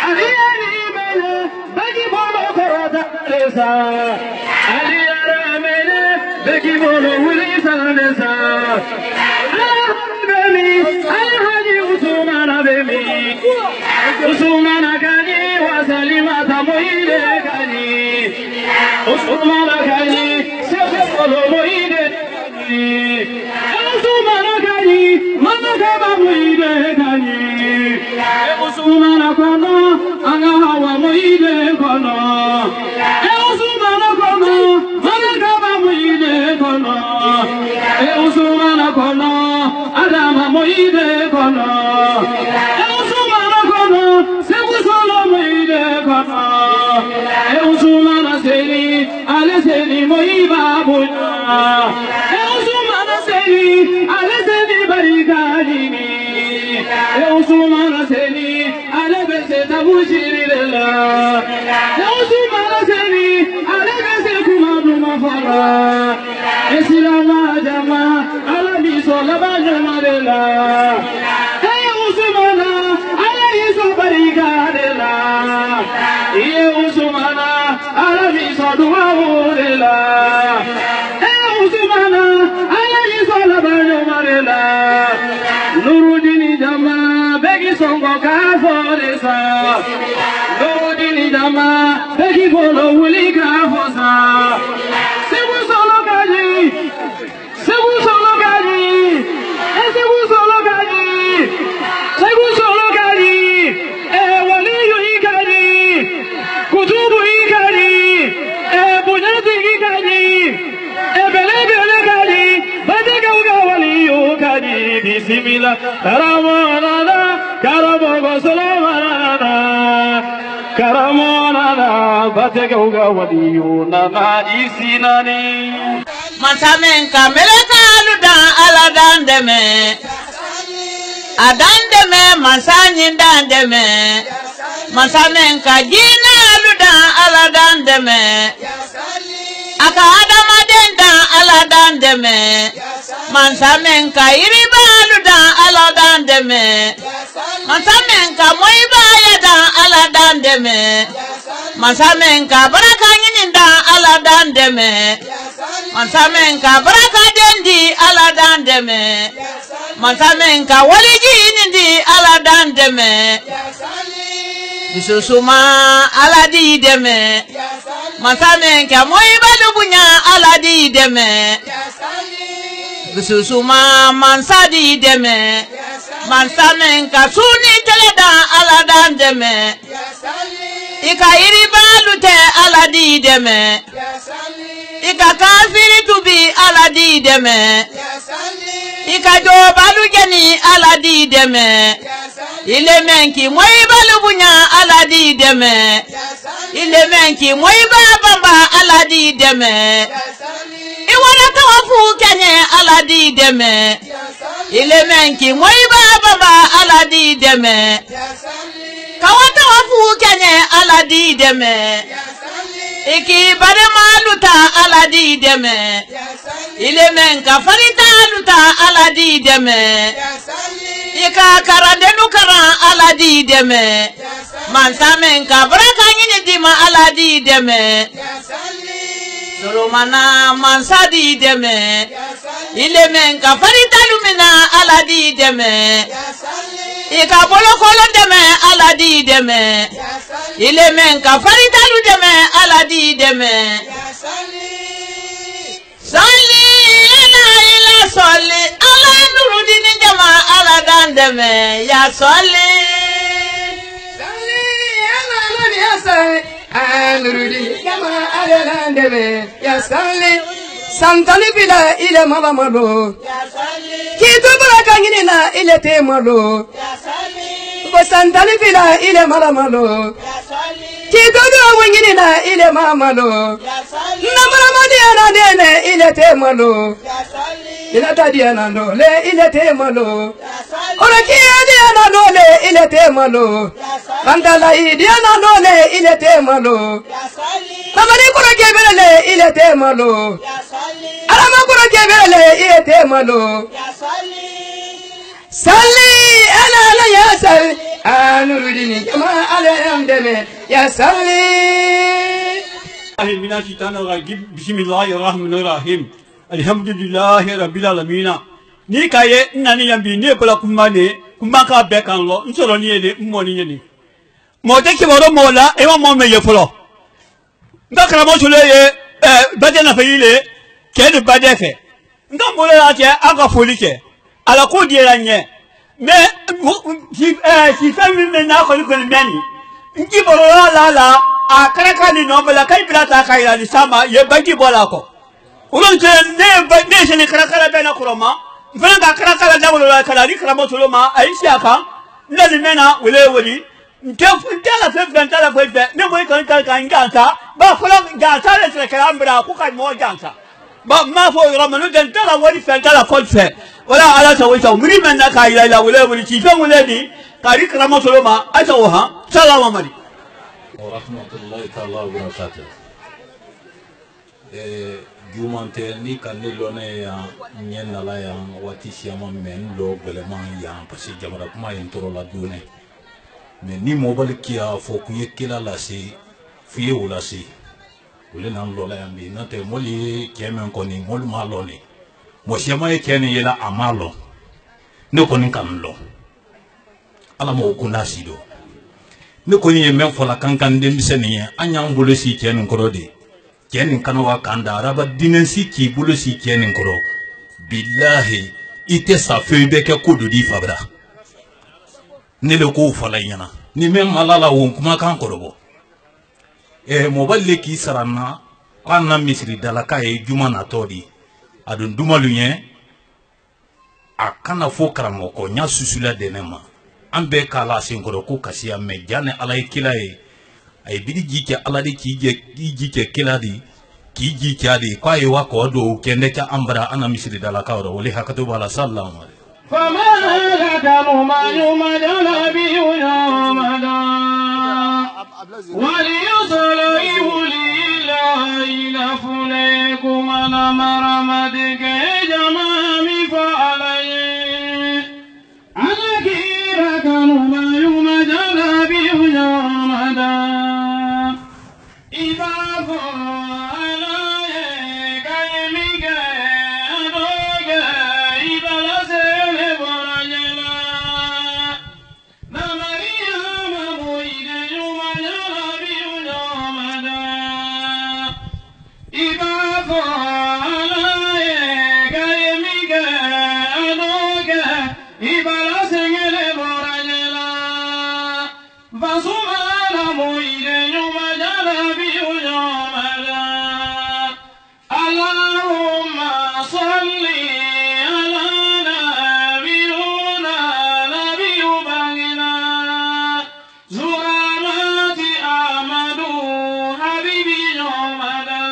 Speaker 5: Adiyani mene, bagi bolo korota resa. Adiyara mene, bagi bolo wulisa resa. Alhamdani, alhaji usumana bemi. Usumana kani, wasalimata moide kani. Usumana kani, sebe bolo moide kani. Usumana kani, mama kama moide kani. Usumana kono, anga hawa moide kono. Usumana kono, mama kama moide kono. Usumana kono, adama moide kono. Usumana kono, sebu solo moide kono. Usumana seni, ale seni moiba bunya. Usumana seni, ale seni barikadini. Usumana seni, ale bese tabushirila. Usumana seni, ale bese kumablu mafara. Esilama jama, ala biso labanya marela. Usumana, ala biso barikadela. Usumana, ala biso duawurela. Usumana, ala biso labanya marela. Nurudini jama, begi songo kaforesa. Nurudini jama, begi bolo wuli kafosa. Sebu solo kaji, sebu solo kaji, sebu solo kaji, sebu solo kaji. Waliyu ikari, kutubu ikari, bunyati ikari, belebele kari, badega uga waliyu kari. Bismillah, karamonana, karamogo solomanana, karamonana, badega uga waliyu nana isinani.
Speaker 6: Masamen kameleta aludan aladan deme, adan deme masanyin dan deme. Masamen ka jina aludan aladan deme. aka adamaden dan ala dan dɛmɛ mansa min ka yiribalu dan ala dan dɛmɛ mansa min ka mɔyibaya dan ala dan dɛmɛ mansa min ka baraka ɲini dan ala dan dɛmɛ mansa min ka baraka den di ala dan dɛmɛ mansa min ka waliji ɲini di ala dan dɛmɛ dususuma ala di dɛmɛ mansa min ka mɔyibalu bonya ala di dɛmɛ dususuma mansa di dɛmɛ mansa min ka suni tɛlɛ dan ala dan dɛmɛ i ka yiribalu tɛ ala di dɛmɛ i ka kafiri tubi ala di dɛmɛ i ka jobalu jɛni ala di dɛmɛ ile men ki mɔyibalu bonya ala di dɛmɛ ile men ki mɔyiba bamba ala di dɛmɛ i wara tawafu kɛɲɛ ala di dɛmɛ ile men ki mɔyiba bamba ala di dɛmɛ kawa tawafu kɛɲɛ ala di dɛmɛ iki baremalu ta ala di dɛmɛ ile men ka faritalu ta ala di dɛmɛ ika karandenu karan ala di dɛmɛ mansa min ka baraka ɲini di ma ala di dɛmɛ solomana mansa di dɛmɛ ile men ka faritalu mina ala di dɛmɛ ika bolokolo dɛmɛ ala di dɛmɛ ile men ka faritalu dɛmɛ ala di dɛmɛ sali ala ila sali ala nurudini jama ala dan dɛmɛ ya sali
Speaker 2: sali ala nani ya sali nurudini jama ala dan dɛmɛ ya sali santali bila ile mala malo kitu baraka ɲini na ile te malo ko santali bila ile mala malo kitu duro ɲini na ile ma malo namara madiya na dene ile te malo ila tadiya na dole ile te malo ora kiya diya na dole ile te malo kandala idiya na dole ile te malo namari koro kebele ile te malo alama koro kebele ile te malo salli ala ala ya salli anurudini kama ala amdeme ya salli
Speaker 7: Bismillahirrahmanirrahim. Alhamdulillahi rabbil alamin. Ni kaye nani yambi ne bala kumane kumaka bekan lo nsoro ni ele mmoni ni. Mo te ki woro mola e mo me ye folo. Ndakara mo tule ye bade na fayile ke de bade fe. Ndam mo la ke aga folike. Ala ko die la nye. Mais si fami me na ko ko miani. Nki boro la a karaka ni no bala kai bilata kai la ni sama ye bagi bola ko ulon te ne se ni karaka be na kuroma mfana ka karaka la dawo la kala ni karamo to ma aisha ka na ni mena wele woli nte la fe ganta la fe ne mo kan ka nganta ba fola ganta le se kala mbra ku ka mo ganta ba ma fo ramanu ganta la woli fe la ko fe wala ala sa wita muri men na kai la wele woli ci fe wole ni ka ri karamo to ma aisha wa ha salamu alaikum
Speaker 8: warahmatullahi ta'ala wa barakatuh. Jumante ni kanne lone ya nyen nala ya wati siama men lo belema ya parce que jamara kuma intoro la dune mais ni mobile kia fo kuye kila la si fiye wala si wala nan lo la yambi nate moli kemen koni mol malo ni mo siama e kene yela amalo ne koni kan lo ala mo kunasi do ne ko ye men fola kankan den biseniye anya ngolo si kenin koro de kenin kanawa kanda araba dinen si ki bulo si kenin koro billahi ite sa febe ke kudu di fabra ne le ko fola yana ni men malala won kuma kan koro bo moballe ki saranna kanna misri dalaka e juma na todi adun dumaluye akana fo karamo ko nya susula denema ambe kala sinkoro ko kasiya me jane alay kilaye ay bidi jike aladi kije kiladi kiji kyadi kwa yi wako do kende ka ambara ana misri dalaka ro wali hakatu bala sallallahu alaihi
Speaker 5: فما لكم ما يمدون بيومنا وليصلي ولله إلى فلان اللهم صل على نبينا نبي بغنا زرامات أحمد حبيبي يومنا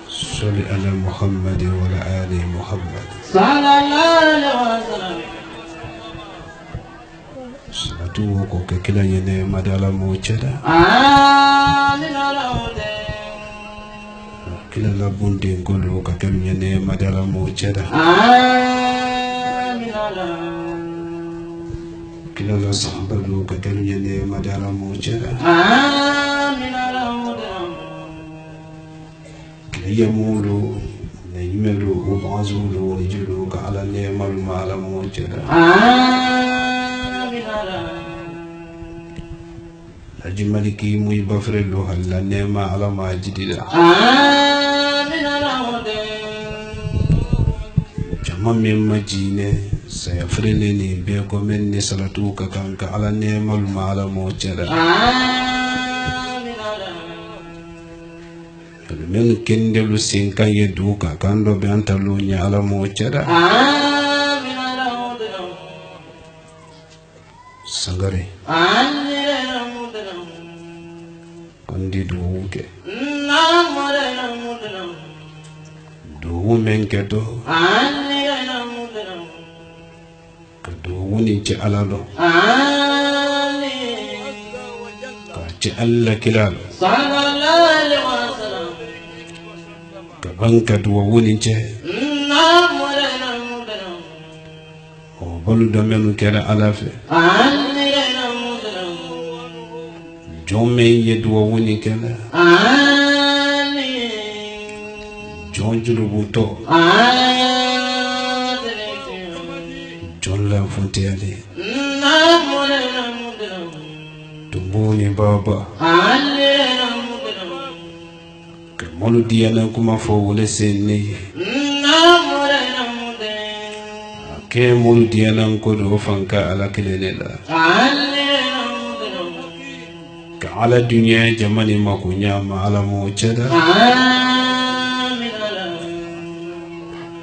Speaker 9: صل على محمد وعلى آل محمد
Speaker 5: صلى الله عليه وسلم
Speaker 9: salatu ko ke kila yene madala mo cheda
Speaker 5: amin alawde
Speaker 9: kila la bunde ngolo ka kem yene madala mo cheda
Speaker 5: amin alawde
Speaker 9: kila la sahaba ka kem yene madala mo cheda
Speaker 5: amin alawde
Speaker 9: kila yamulu na yimelu ko bazulu ni julu ka ala ne mal mala mo cheda Haji Maliki muy bafre lo halla nema ala majidida
Speaker 5: amin alawde
Speaker 9: jama min majine saya frene ni be ko men ni salatu ka kanka ala nema ma ala mo chera
Speaker 5: amin alawde
Speaker 9: men kendelu sinka yedu ka kando be antalu nya ala mo chera
Speaker 5: amin alawde
Speaker 9: sangare
Speaker 5: amin
Speaker 9: kondi duuke
Speaker 5: namore
Speaker 9: duwu men kedo ka duwu ni ci alalo ka ci alla kilalo
Speaker 5: sallallahu alaihi wasallam
Speaker 9: ka banka duwu ni ci
Speaker 5: namore
Speaker 9: o bolu do menu kera alafe John ye duwa wuni kela John julubuto John la fontiali Tumbuni baba Kamolu diana kuma fo wole senni Ke molu diana nkodo fanka ala kilenela على الدنيا جمالي ما كنيا ما على موجودة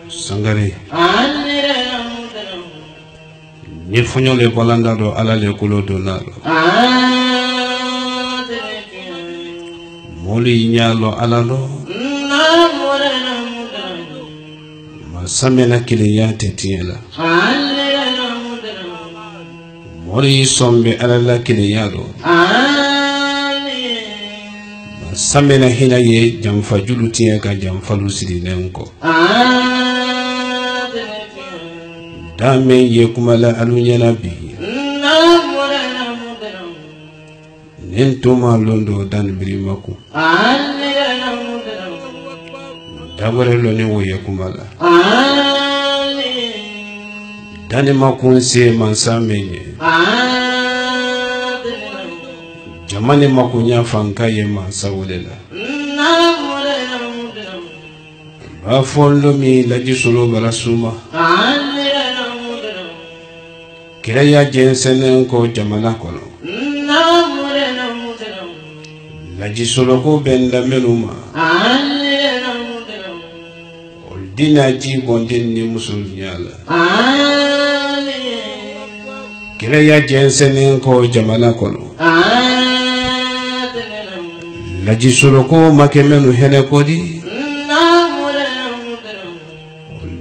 Speaker 9: سانغاري نيفونيو لي بالاندا دو على لي كولو دو نالو مولي نيالو على لو ما سامنا كليا تيتيلا مولي سومبي على لا كليا دو samena hina ye jamfa julutie ka jamfa lusiri nenko dame ye kumala alunya nabi nentuma londo dan birimaku dabare loni wo ye kumala dane makun se mansamenye jamani makunya fanka ye masawulela ba fondo mi laji solo barasuma kira ya jensene ko jamana kono laji solo ko benda menuma dina ji bonden ni musulnyala kira ya jensene ko jamana kono laji solo ko makemenu hene kodi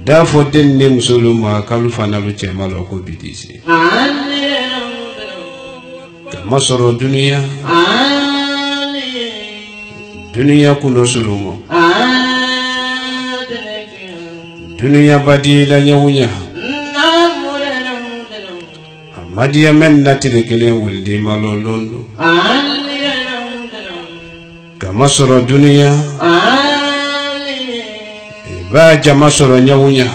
Speaker 9: da foden ni musuluma kalu fanalu chemalo ko bidisi kama soro dunia kuno sulumo dunia badila nyawunya amadiya men natire kele wuldi malolondo kama soro dunia ba jama soro nyawunya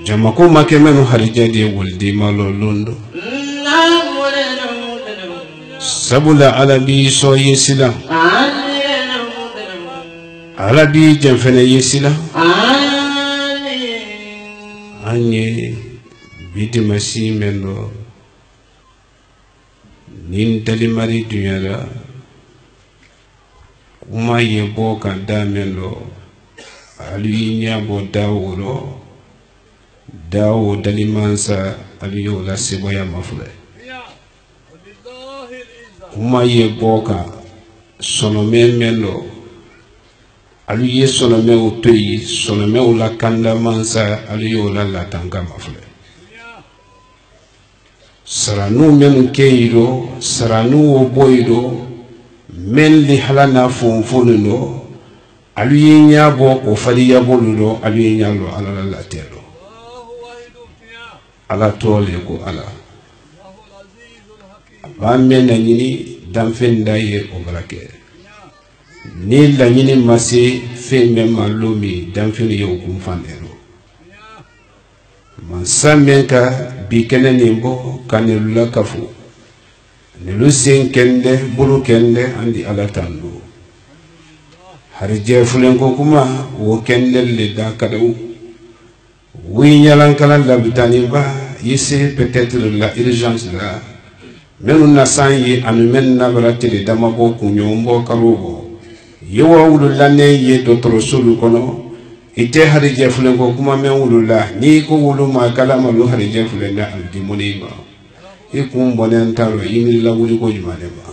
Speaker 9: jama ko makemenu harijadi wuldi malolondo sabula alabi so yesila alabi jamfene yesila anye bidimasi mendo nin dalimari dunyara kuma yebo kan da mendo alinya bo dawuro dawo dalimansa aliyo la seboya mafule kuma yebo ka sonome mendo aliye sonome utoyi sonome ula kanda mansa aliyo la latanga mafule saranu men keiro saranu wo boydo men li halana fonfonuno aliye nyabo ko faliya boludo aliye nyalo ala la telo ala tole ko ala ba men nyini damfenda ye o barake ni la nyini masi fe men malomi damfeni ye ko mfandero man samenka bikene nimbo kanelula kafu nelu sen kende buru kende andi ala tandu harje fulenko kuma wo kende le da kadau wi nyalan kala labitani ba yese peut-être la urgence là menu na sanyi anu men na baratele damabo kunyombo karubo yewa wulu lanne ye dotoro sulu kono ite harije fulenko kuma men wulula ni ko wuluma kala malu harije fulenda aldi moniba ikum bonen taro imi la wuli ko jumane ba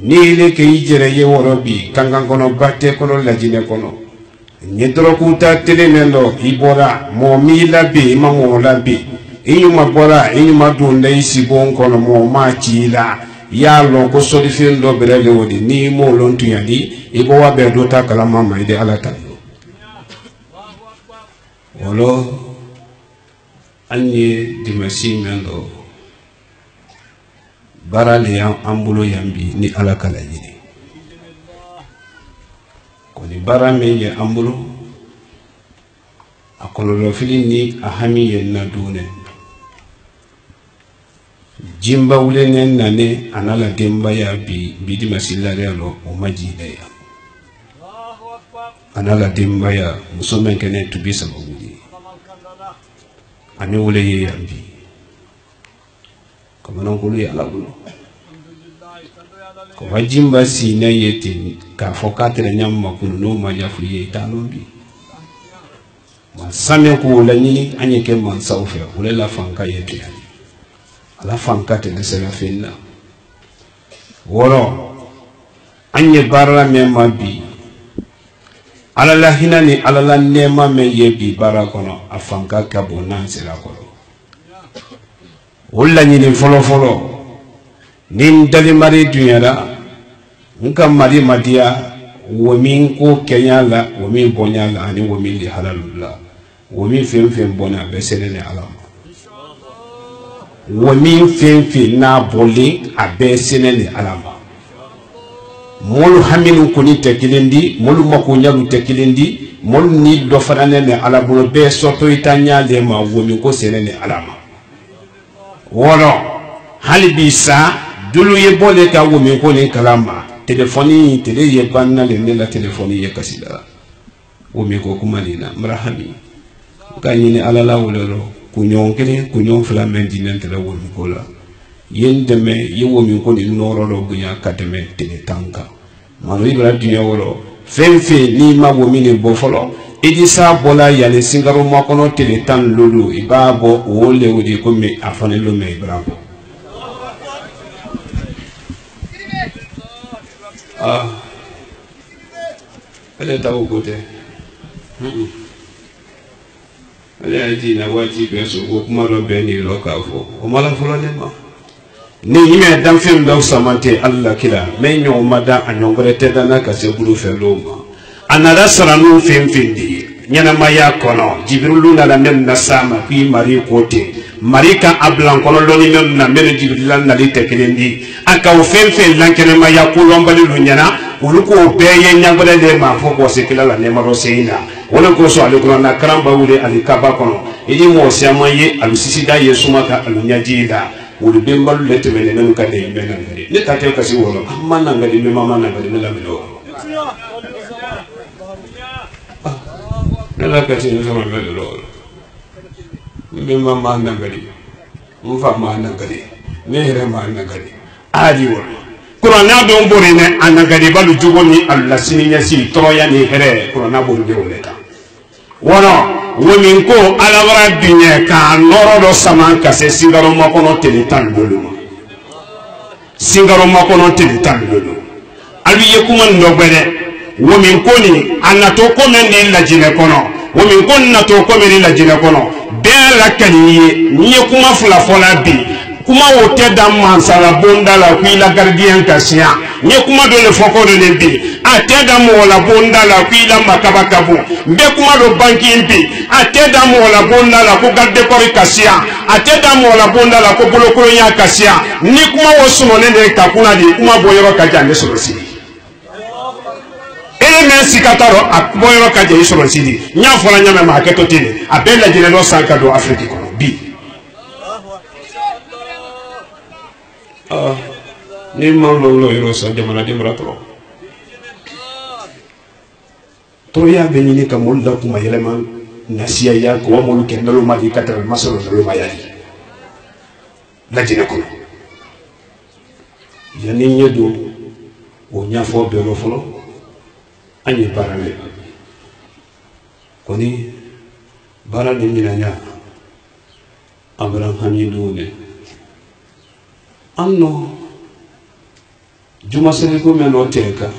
Speaker 9: ni le ke ijere ye worobi kangan kono batte kono lajine kono nyedro kuta tele mendo ibora mo mi labi ma mo labi inyuma bora inyuma dunde isibon kono mo ma chila ya lo ko solifin do berele wodi ni mo lontu yandi ibo wa be do ta kala mama ide alata wolo anye dimasi mendo barale yang ambulo yambi ni alakala yini koni barame ye ambulo akololo fili ni ahami ye na dune jimba wule nen nane anala demba ya bidi masilare lo o majide ya anala demba ya musomen kene tubisa mabudi ani wule ye yambi kamana ngulu ya labulo ko wajimba sina yete ka fokatre nyamma kunu no ma yafu ye talombi ma same ko la ni anye ke man saufe wule la fanka yete yani ala fanka te de sera finna woro anye barra me mabi ala la hinani ala la nema me yebi barakono afanka kabona sera kono wala ni folo nin dalimari dunyara nka mari madia womin ko kenyala womin bonyala ani womin li halalullah womin fem bona beselene alama womin fem na boli abeselene alama molu haminu kuni tekilindi molu makunyalu tekilindi molu ni do faranene ala bolo be soto itanya de ma womin ko selene alama woro halibisa dulu ye bole ka womin ko ni kalama telefoni tele ye banna le la telefoni ye kasida womin ko kuma ni na marhami kanyini alala woloro kunyon kene kunyon flamen dinente la womin ko la yendeme ye womin ko ni noro lo bunya kateme tele tanka manu ibra dunya woro fenfe ni ma womin ni bofolo idisa bola yale singaro makono tele tan lulu ibabo wole wodi ko me afane lo me bravo ele tawo kote ele aji na waji beso ko kuma lo be ni lo ka fo o mala fo le ma ni yime dam fim daw samante alla kila me nyo mada anyongore teda na ka se bulu fe lo ma anara saranu fim di nyana maya kono jibrilu na la men na sama ki mari kote marika ablan kono loni men na men jibril na li tekelendi aka o fenfe lankene maya kulombali lu nyana uluko beye nyangole le ma foko sekila la ne maro seina wona ko so alikuna na karamba wule alikaba kono idi mo siamaye alusisi da yesuma ka alunyajida wulu bembalu lete mene nan ka de mena ngari ne tate kasi wolo amma nan ngadi me mama nan ngadi me la melo nella catena sono belle loro ma ma nangari mfa ma nangari ne here ma nangari ali wa Qur'ana don bori ne anagari balu jugo ni Allah sininya si troya ni here Qur'ana bori de oleka wono womin ko alawara binye ka noro do saman ka se singaro makono telitan boluma singaro makono telitan boluma ali yekuma ndobere womin ko ni anato ko men ni lajine kono womin ko nato ko men ni lajine kono bela kaniye ni yekuma fula fola bi kuma wote da mansala bonda la kuila gardien kasia ni kuma do le foko do le bi ateda mo la bonda la kuila makaba kabu be kuma do banki impi ateda mo la bonda la ko garde kori kasia ateda mo la bonda la ko bolokoro nya kasia ni kuma wo suno ne de takuna di kuma boyoro kaja ne sorosi ele men sikataro boyoro kaja ne sorosi di nya fola nya me ma keto tini abella jine do sanka do afrique ko bi ni malo yoro sa jamana dimra to ya benini ka molda kuma yelema nasiya ya ko mo ke ndalo ma di katral masoro ndalo ma yali la jine ko yani nyedo o nyafo be ro folo ani barale koni barale ni nanya Abraham hamidu ne anno juma sene ko men o teka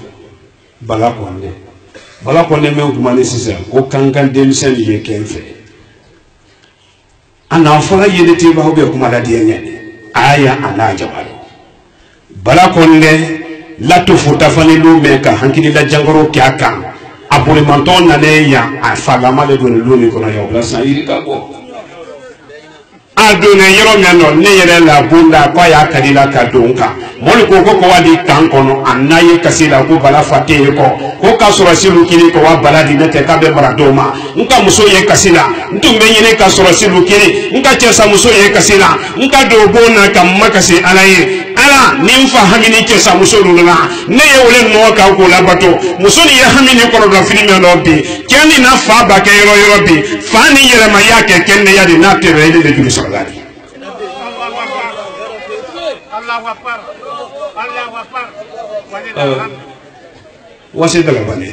Speaker 9: bala konne men ko mane sisa ko kankan dem sen ye kenfe ana fala yede te ba hobe ko mala de nyane aya ana jabalo bala konne la to futa fane lu me ka hankini la jangoro kyaka abule manton na ne ya afala male do lu ni ko na yo la sa iri ka ko adone yero meno ne yere la bunda ko ya kadila kadonka mol ko wadi kankono anaye kasila ko bala fate ko ka sura silu kini ko wa baladi nete ka be baradoma nka muso ye kasila ntumbe yene ka sura silu kini nka chesa muso ye kasila nka dogo na kamakasi alaye ala nimfa hamini chesa muso luluna ne ye wole no ka ko la bato muso ni ye hamini ko do filime no bi kendi na fa ba ke yero bi fani yere ma yake kenne yadi na tere ile de juri sallallahu Allahu akbar wase dala bane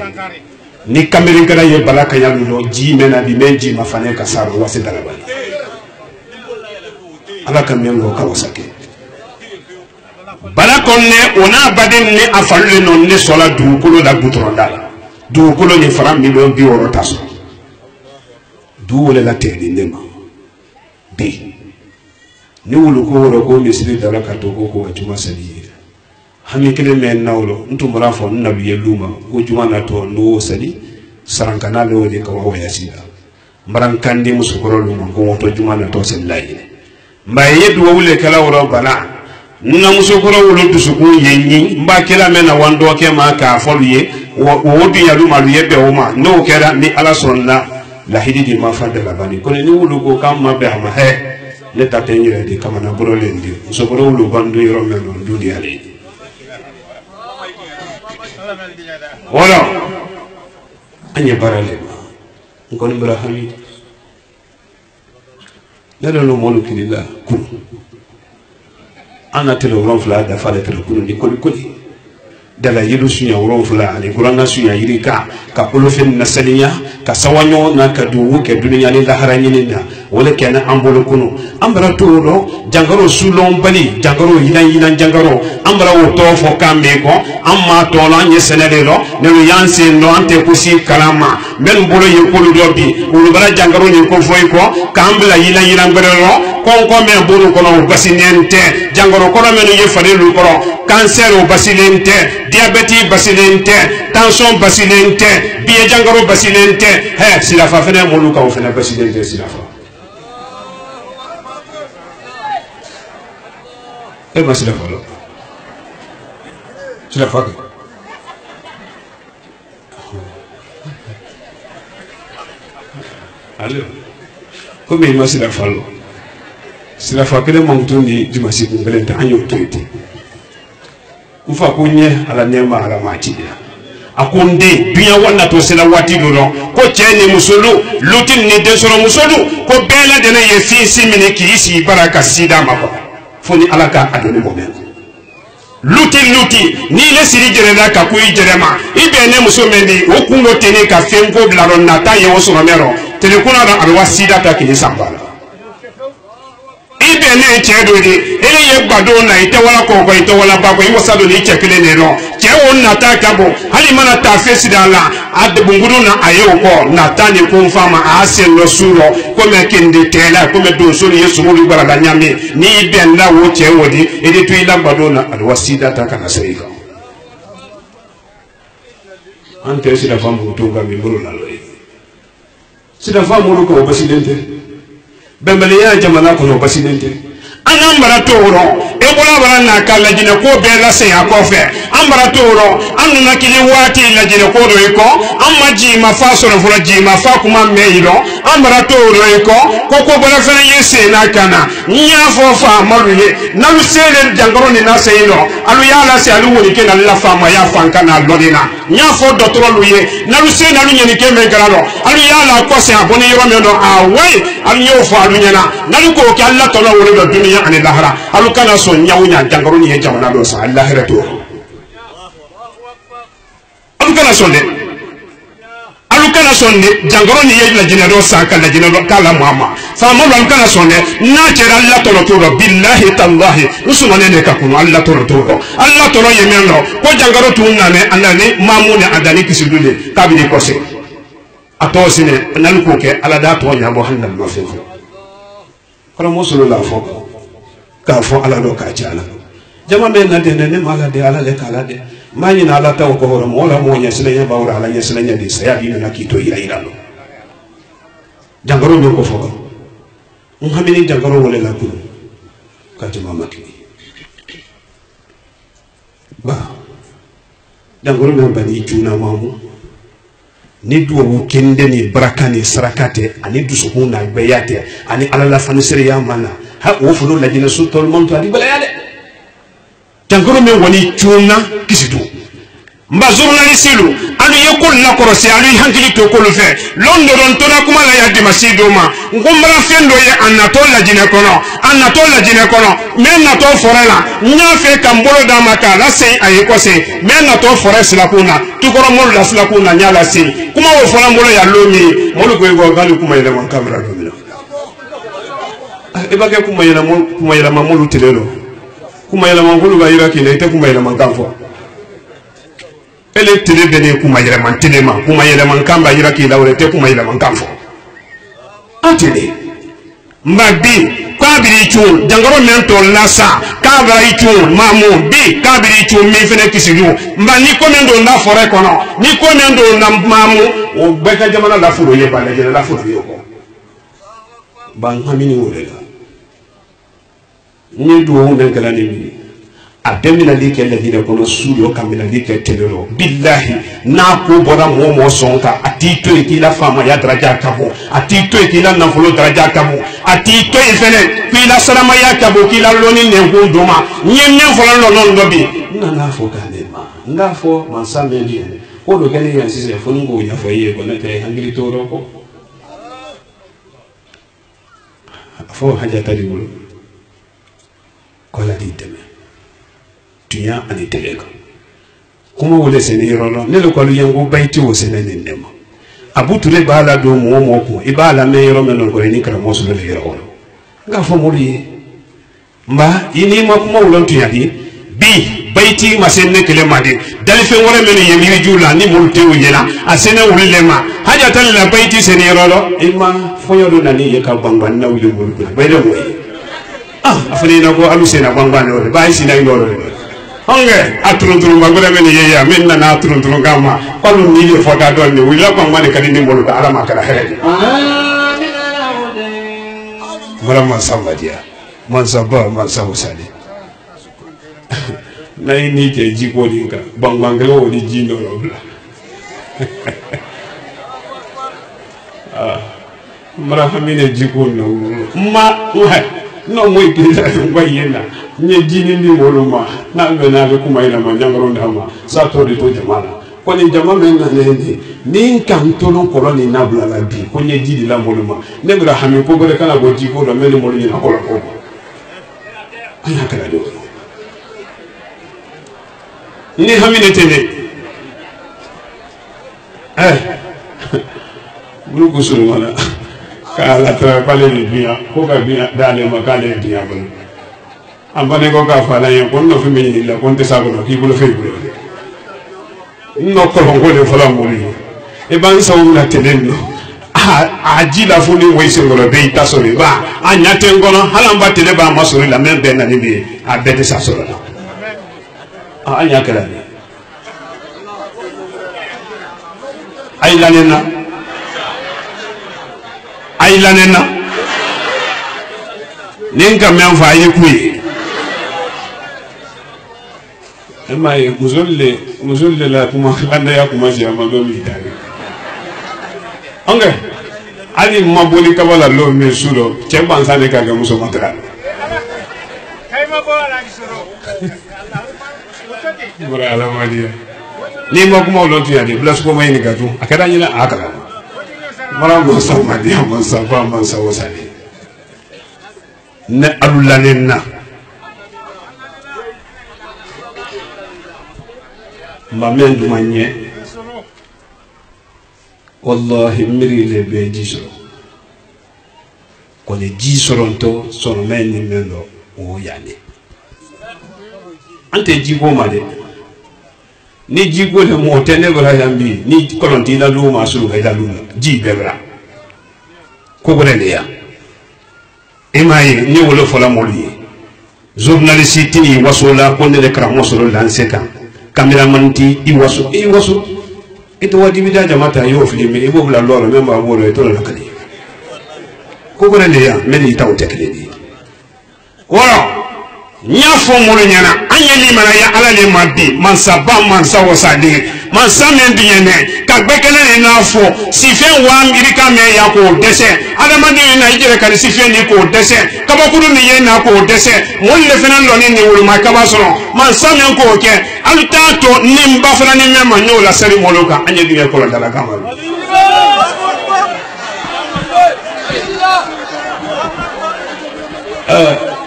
Speaker 9: ni kamerin kada ye balaka ya lulo ji mena bi menji mafane kasaro wase dala bane ala kamengo ka wasake balakonne ona badin ni afalle non ne sola du kulo da gutronda du kulo ni fara million bi woro taso du wole la tedi ndema bi ni wulu ko woro ko misri dala ka to ko wajuma sali hami kele men nawlo ntumura fo nabi yeluma ko jumana to no sali sarankana lo de ko wa yasida marankandi musukoro lu ko to jumana to sellayi mbay yedu wule kala woro bana nna musukoro wulu dusuku yenyi mba kala mena wando ke ma ka foluye wodu ya lu malu yebe o ma no kera ni ala sonna la hididi ma fanda la bani ko ni wulu ko kam ma be ma he le tatenyire de kamana brole ndi musukoro wulu bandu yoro meno ndudi ale wala anye barale ngoni Ibrahim nalo no molu kilila ku ana tele ronfla da fale tele ku ni koli dala yilu sunya ronfla ani kuranga sunya yirika ka olofen nasaliya ka sawanyo na ka duwu ke dunya le laharani ninda wala kana ambolo kuno ambara toro jangaro sulon bali jangaro yinan jangaro ambara wo tofo kambe ko amma to la nye senelelo ne lo yanse no ante kusi kalama men bolo yekolu dobi wulu bara jangaro ni ko foy ko kambla yinan berelo kon men bolo kono basinente jangaro kono men ye fadelu kono cancer o basinente diabète basinente tension basinente biye jangaro basinente he sila fa fene molu ka o fene basinente sila fa e ma sila fa lo sila fa allo comme ma sila fa lo sila fa kele mangtundi dimasi ko belenta anyo toiti ufa kunye ala nema ala machiya akunde dunya wonna to sela wati dolo ko ceni musulu lutin ni desoro musulu ko bela de ye fi mini ki isi baraka sida mako foni alaka adoni momen luti ni le siri jere la ka ku jere ma ibe ne muso mendi o kungo tene ka fengo blaro nata ye o so mero tele kuna da alwa sida ta ki sambala ibe ne chedo di ele ye gbado na ite wala ko ite wala ba ko imo sado ni chekele ne no che o nata kabo hali mana ta fesi da la ade bunguru na ayo ko nata ni ko fama ase lo suro ko me kende tela ko me do so ni yesu mo gbara da nyame ni ibe nda wo che wodi ede tu ila gbado na alwa sida ta kana seika ante sida famu to ga mi buru na lo sida famu ko presidente bembeleya jamana kono presidente anambara toro ebola bara na kala jine ko be la se akofe ambara toro anuna kili wati la jine ko do iko amaji mafaso na fura ji mafa kuma meiro ambara toro iko koko bala fana yese na kana nya fofa maluye na lusele jangoro ni na seino alu yala se alu woni ke na la fama ya fanka na lodina nya fo dotoro luye na lusele na lunyeni ke me garalo alu yala ko se aboni yoro me do awe alu yo fo alu nyana na ko ke Allah tolo woni do dunya ani lahara alu kana so nyawunya jangaro ni jamana do sa lahara to alu kana sonde jangaro ni la jina do sa kala jina do kala mama fa mo alu kana sonde na jera Allah tolo to billahi tallahi usmane ne ka kuno Allah tolo yemeno ko jangaro to nane anani mamune adani kisidude kabidi kose atosine nan ko ke ala da to nya muhammad mafefu kono musulu la foko ka fo ala do ka jala jama be na de ne mala de ala le kala de mani na ala taw ko horo mo la mo nya sele nya bawra ala nya sele nya de saya bi na kito ira lo jangaro nyo ko foko muhammad jangaro wala la ko ka jama makini ba jangaro na bani juna mamu ni duwo kende ni brakani sarakate ani dusukuna beyate ani alala fanisere ya mana ha wo fulo la jina su tol monto adi bala yade tankoro me woni chuna kisitu mba journaliste lu anu yekol na korose anu hankili to ko lu fe londo don to na kuma la yadi masido ma ngombara fendo ye anatol la jina kono men na to forela nya fe kambolo da maka la sei ayeko sei men na to forest la kuna tukoro mol la sla kuna nya la sei kuma wo fora molo ya lomi molo ko go galu kuma ile man kamera do mila e bage kuma ile mamulu telelo kuma ile mangulu ga iraki ne te kuma ile man kamfo ele tele bene kuma ile man telema kuma ile man kamba iraki la te kuma ile man kamfo atele mbabi kabiri chun jangoro mento lasa kabiri chun mamu bi kabiri chun mi fene kisiru mba ni komendo na fore kono ni komendo na mamu o beka jamana la furo ye bale la furo yo ko ban hamini wolega ni do ngala ni mi ademina like la dina kono suyo kamina like telero billahi na ko boda mo sonka atito ki la fama ya daraja kabo atito ki la nafolo daraja kabo atito ifele ki la salama ya kabo ki la loni ne ngondoma nyenne folo lo non dobi na fo kanema nga fo mansambe ndi ko do gani ya sise fo ngo ya fo ye bona te hangili toro ko fo haja tadi wulu ko la di teme tunya ani teleka kuma wole sene yorono ne lo kwalu yango baiti wo sene ne ndema abuture bala do mo ko ibala me yoro men ko ni kala mosu le yoro nga fo muri mba ini ma kuma wulon tunya di bi baiti ma sene kele made dal fe wore men yemiri jula ni mo tewu nyena asene wulle ma haja tan la baiti sene yoro ima fo yodo nani ye ka bangban na wuli mo baydo moy afani na ko alu sene bangban no ba isi na yoro honge aturunturun bagore men yeya men na aturunturun gama kwalu ni le foda don ni wila kwa mane kadini mbolu da alama kala hereje wala masabadia mansaba masabusali na ni te jiko dinka bangangelo di jindo robla mara famine jiko no ma no moy pisa ngwayena nye jini ni moluma na be na be kuma ina manjangaro ndama sa to de to jamana ko ni jama men na ne ni kan tolon ko ni nabula la bi ko nye di la moluma ne bra hami ko gore kana go ji ko do men mo ni na ko ko aya kala do ni hami ne tene bulu ko suru wala kala tra pale ni biya ko ka biya dale makale biya bulu ambane ko ka fala ye ko no fimi ni la ko nte sa ko ki bulu fe bulu no ko ko le fala muli e ban sa wala telendo a ji la funi we se ngolo be ita so ba anya te ngono halamba tele ba masori la men be na ni bi a be de sa so la anya kala ni ay lanena ninka men fa yi kuyi amma ye muzolle la kuma landa ya kuma shi amma do mi dare onge ali maboli kabala lo me suro che banza ne kaga muso matra kai mabola ni suro bura ala madia ni mo kuma lo tiya de blas ko mai ni gatu akada ni na akala mara mo sa madia mo sa ba mo sa wasani ne alulanenna mamen dumanye wallahi miri le be jisoro ko le jisoronto sono men ni melo o yani ante jigo made ni jigo le mo tene bra yambi ni kolonti la lu ma sulu ga la lu ji bebra ko gorele ya emaye ni wolo fola moli journaliste ni wasola ko ne kra mo solo dan seka cameraman ti i waso ito wadi bida jamata yo filmi e bobla lolo memba wolo e to la kali ko gorele ya meli taw tekle ni wala nya fo mo nyana anyeli mana ya ala le mabbi man sabba man sawo sadi man samen biene ka gbekele ni na fo sifen wa mirika me ya ko dese adamade na ijere kan sifen ni ko dese kabakuru ni ye na ko dese molle fenan lo ni wulu ma kabasoro man samen ko ke alta to nimba fana ni mema nyola seri moloka anyeli ye ko la dala kama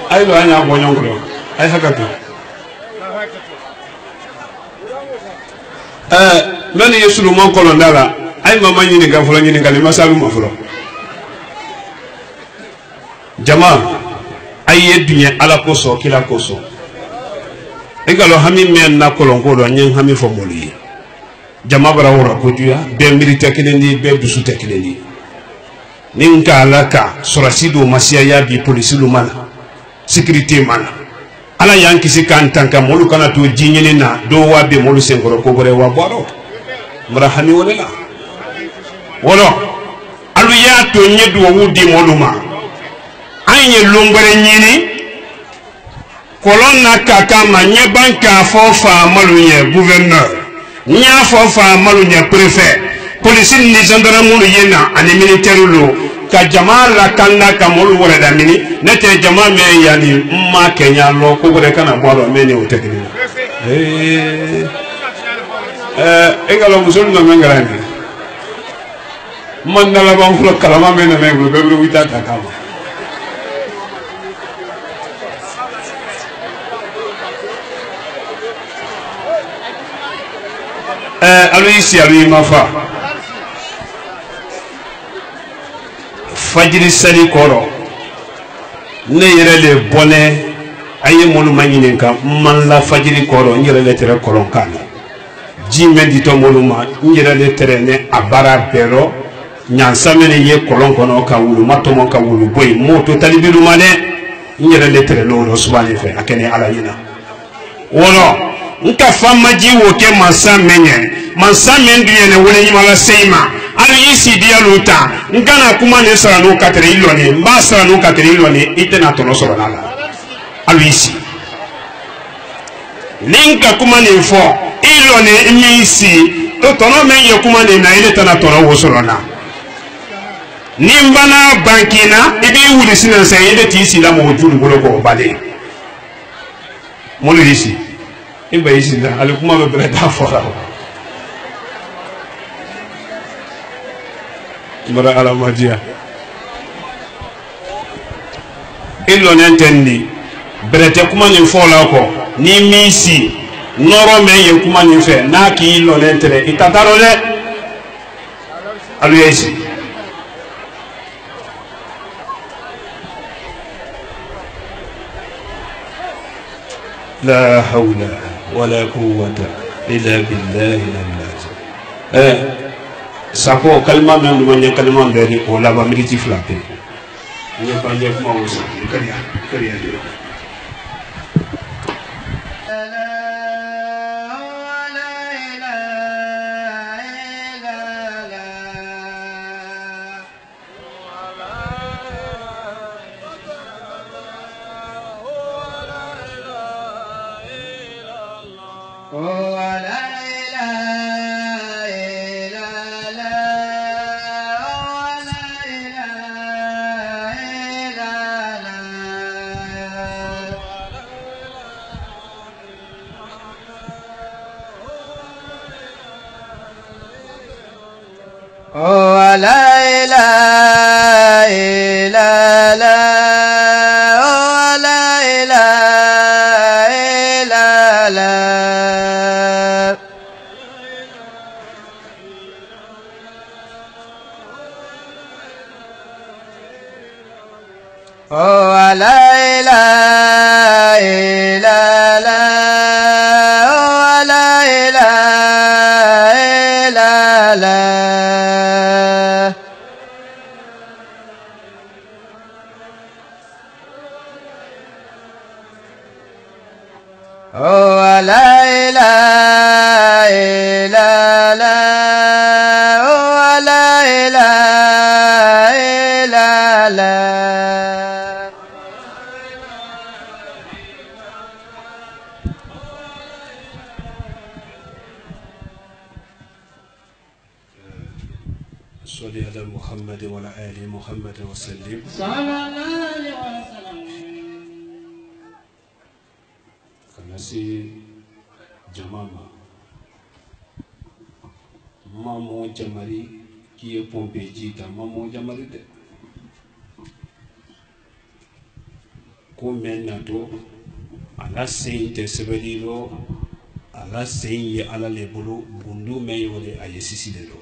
Speaker 9: ay lo anya ko nyongolo ay hakato mani yesulu mon kolon dala ay mama nyini ga fulo nyini ga masalu ma fulo jama ay yedunya ala koso kila koso egalo hami men na kolon ko do nyen hami fo moli jama bara wora ko duya be milite keleni be dusu tekeleni ninka alaka sorasido masia ya bi police lumana sécurité mana ala yankisi kan tanka molu kana to jinyene na do wa be molu senkoro ko bore wa boro mara hami wala wolo alu ya to nyedu wo wudi moluma anye lombare nyini kolonna kaka ma nye banka fo fa malu ye gouverneur nya fo fa malu ye préfet police ni gendarme yena ani militaire lo ka jama la kanda ka molu wala da mini nete jama me yani ma kenya lo ko gore kana boro me ni o tekni engalo musul no mengarani man na la ban fulo kalama me na me be be wita ta kama alu isi alu mafa fajiri sali koro ne yere le bone aye molu manyine ka man la fajiri koro nyere le tere kolon kan ji mendi to molu ma nyere le tere ne abara pero nyansa mene ye kolon kono ka wulu matomo ka wulu boy moto talibilu mane nyere le tere no subhanahu fe akene ala yina wono nka fama ji wo ke mansa mendu yene wole nyimala seima alu isi dia luta ngana kuma ne sara no katere ilone mba sara no katere ilone itena tono soro nala alu isi ninka kuma ne fo ilone imi isi to tono men ye kuma ne na ile tana tono wo soro na nimbana bankina ibi wuli sinan sai ile ti isi la mo julu bolo ko bale mo le isi iba isi da alu kuma be breta fora mara alamadia ilo nentendi berete kuma ni fola ko ni misi noro me ye kuma ni fe na ki ilo nentere itataro le aluyesi la hawla wala quwwata illa billahi al-azim sako kalma men do man kalma ndari o la ba militi flappé ni ba ñe ko mo so kariya صلي على محمد وعلى آل محمد وسلم
Speaker 5: صلى الله عليه وسلم
Speaker 9: kanasi jamama mamo jamari kiye pompe jita mamo jamari de ko menna to ala seinte sebelilo ala seye ala lebulu bundu meyole ayesisi de do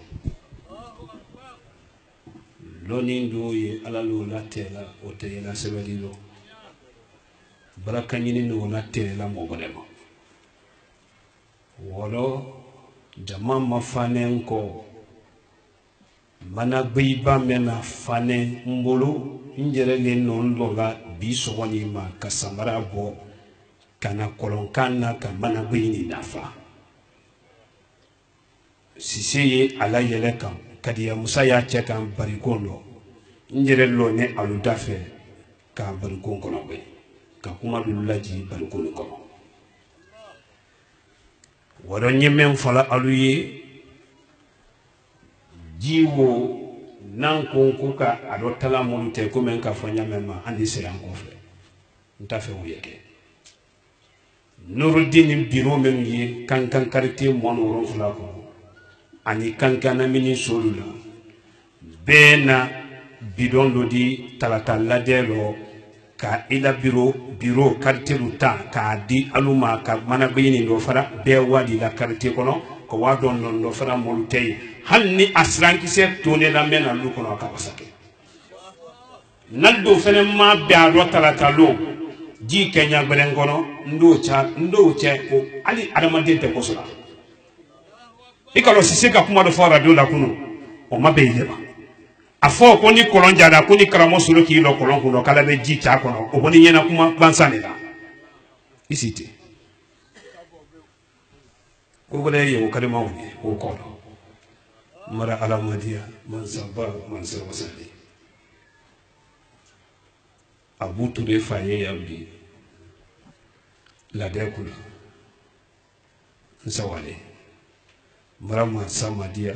Speaker 9: lonindu ye ala lo latela o te la sebelilo baraka nyini no latela mo bonema wolo jama mafane ko mana biba mena fane mbulu njere le non lola bi sogoni ma kasamara bo kana kolonkana ka mana bini nafa siseye ala yele kam kadiya musa ya chekan barikondo njere lo ne aludafe ka barikon kono be ka kuma lulaji barikon kono wado nyemen fala aluye jiwo nan konko ka ado tala monte ko men ka fanya mema andi seran ko fe ntafe wuyeke Nuruddin biro men ye kankan karite mon woro fula ko ani kankana mini solula bena bidon lodi talata ladelo ka ila biro karite luta ka di aluma ka mana bayini do fara be wadi la karite kono ko wadon non do fara molutey hanni asranki se tone la mena lu kono ka basake naldo fene ma be ado talata lo ji kenya belengono ndo cha ko ali adamande te ko sola ikalo sisika kuma do fara do la kuno o mabe yeba afo ko ni kolonja da ko ni karamo suro ki lo kolon kuno kala be ji cha kono o boni nyena kuma bansane da isite ko gole ye ko kalima woni ko ko mara alamadiya man sabba man sabasali Abu Touré faye yambi la dekula nsawale marama samadia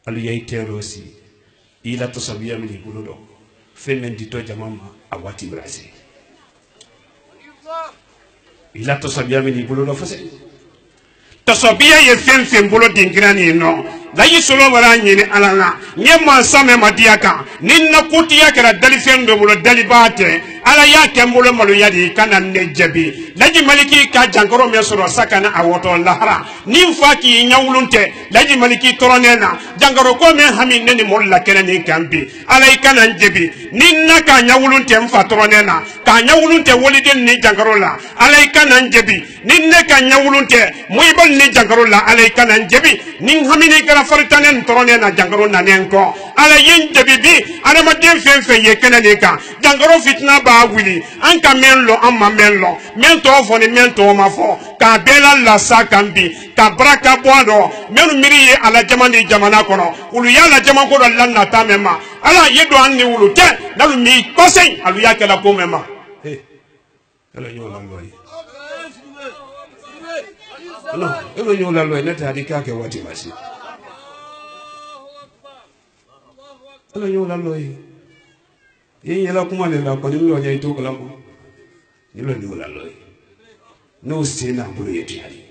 Speaker 9: alu yaiterosi ila to sabia mini buludo femen dito jamama awati brasi ila to sabia mini buludo fase to sabia ye fem bulo dingirani no layi solo bara nyini alala nye mansa me madiaka ninna kutiya kera dali fendo bolo dali bate ala ya kembolo malu yadi kana ne jabi laji maliki ka jankoro me soro sakana awoto lahara nin faki nyawulunte laji maliki toronena jankoro ko me hami neni molla kenani kambi ala ikana jabi ninna ka nyawulunte mfa toronena ka nyawulunte woliden ni jankoro la ala ikana jabi ninne ka nyawulunte muibal ni jankoro la ala ikana jabi nin hami ni kana fartanen toronena jankoro nanenko ala yin jabi bi ala madin fenfe ye kenani ka jankoro fitna ba wili anka menlo amma menlo mento foni mento mafo ka bela la sakambi ka braka boado menu miri ala jamani jamana kono ulu yala jaman ko lanna tamema ala yedo anni ulu te nalu mi kosei alu yake la ko mema ala nyola loy no elo nyola loy neta hadika ke wati masi ala nyola loy yela kuma le la ko ni lo nyai to kala ko ni lo nyola loy no sina bulu yetu yali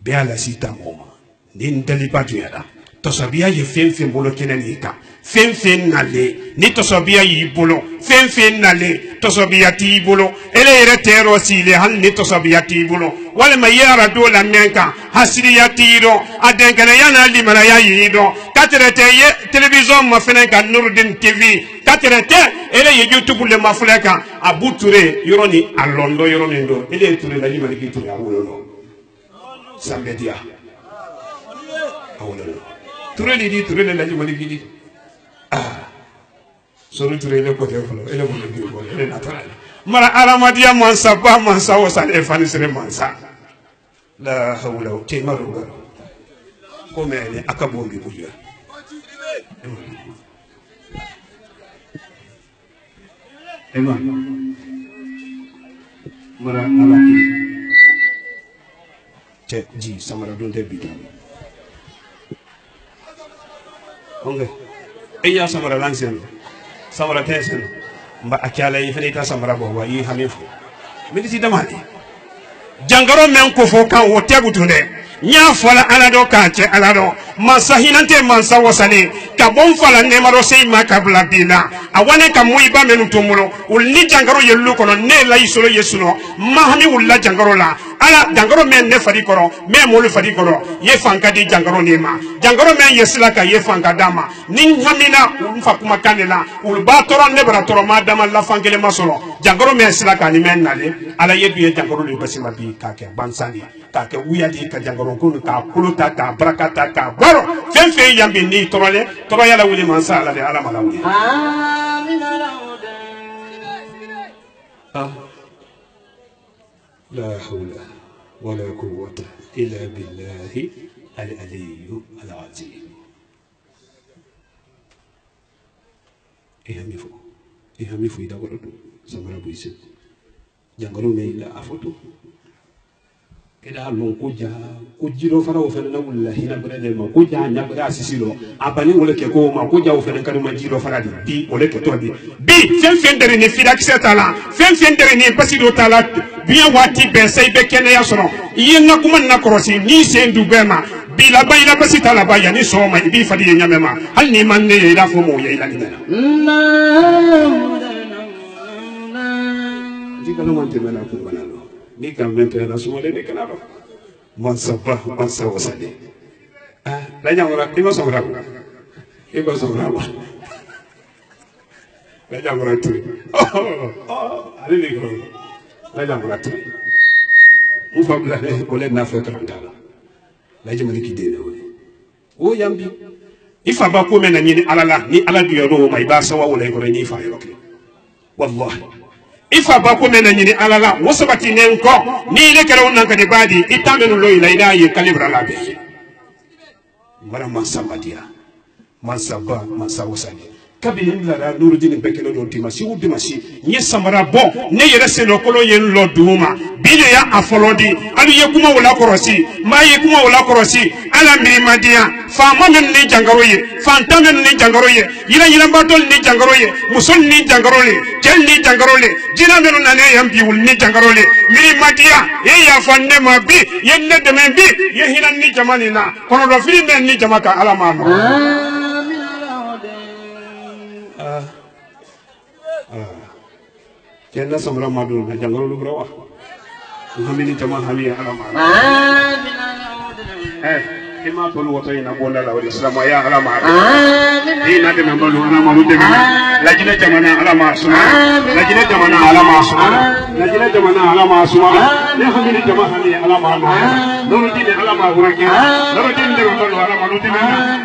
Speaker 9: be ala sita moma ni ndali patu yada to sabia ye fenfe bolo kenani ka fenfe nale ni to sabia yi bolo fenfe nale to sabia ti bolo ele ere tero sile hal ni to sabia ti bolo wala mayara do la menka hasiri ya tiro adenkana yana limala ya yido katrete ye television ma fenen ka Nurdin TV katrete ele ye YouTube le mafuleka abuture yoroni alondo yoroni ndo ele ture la limala ki ture awolo sambedia awolo ture li ture la limala ki soro ture le côté folo ele mo le ko ele natural mara aramadia mansa ba mansa wasal e fanisre mansa la hawla te maruga ko mene akabombi buja ema mara alaki te ji samara donde bidam onge eya samara lansen samara tesen mba akala yi fenita samara bo wa yi hamifu medisi damani jangaro men ko fo kan wo tegutunde nya fola alado kanche alado masahinante mansa wasane ka bon fala ne maro sey makabla bila awane ka muiba menu tumulo ul ni jangaro yellu kono ne la isolo yesuno mahami ulla jangaro la ala jangaro men ne fadi koro me molu fadi koro ye fanka di jangaro ne ma jangaro men yesla ka ye fanka dama nin hamina umfa kuma kanela ul ba toro ne bara toro ma dama la fankele masolo jangaro men sila ka ni men nale ala yedu ye jangaro le basima bi ka ke bansani ka ke uyadi ka jangaro ko ka kuluta ka brakata ka baro fenfe yambi ni torole toro yala wuli mansa ala de ala mala wuli la hawla wala quwwata illa billahi al-aliyyu al-azim ihamifu ida worodo samara buise jangaro me ila afoto keda lon ko ja ko jiro fara o fene na wallahi na brede ma ko ja nya bra sisilo abani wala ke ko ma ko ja o fene kan ma jiro fara di bi wala ke to bi fen fen dere ni fidak setala fen fen dere ni basido tala bien wati be say be kene ya sono yin na kuma na korosi ni sendu bema bi la bayila basita la baya ni so ma bi fadi nyamema hal ni man ne ila fo mo ya ila ni na jikalo man te mena ko banalo ni kan vente na sumole ni kana mansa wasani la nyamura ibo sobra la nyamura tu ali ni ko la nyamura tu mu fabla ne ole na fe kandala la jemali ki dene o yambi ifa ba ko mena ni alala ni ala du yodo mai ba sawa wala ko ni fa yoke wallahi ifa ba ko mena ni alala wasabati ne ko ni le kare wannan ka de badi itamenu lo ila ila ye kalibra la be mara mansa badia mansa wasani kabini lara nurudini bekelo don dimasi u dimasi nye samara bon ne yere seno kolo yen lo duma bide ya afolodi alu ye kuma wala korosi ma ye kuma wala korosi ala mirimadia fama men ni jangaroye fanta men ni jangaroye yira batol ni jangaroye muson ni jangarole kel ni jangarole jina men nane yambi wul ni jangarole mirimadia ye ya fanne ma bi yenne de men bi ye hinan ni jamani na kono do fili men ni jamaka ala ma Kena samra madu na jangaro lu brawa hamini jama hami alama kema tolu wato ina bonda la islam ya alama ina de nambalu alama lu de lajina jamana alama suma lajina jamana alama suma lajina jamana alama suma ne hamini jama hami alama no dine alama urake no dine de nambalu alama lu de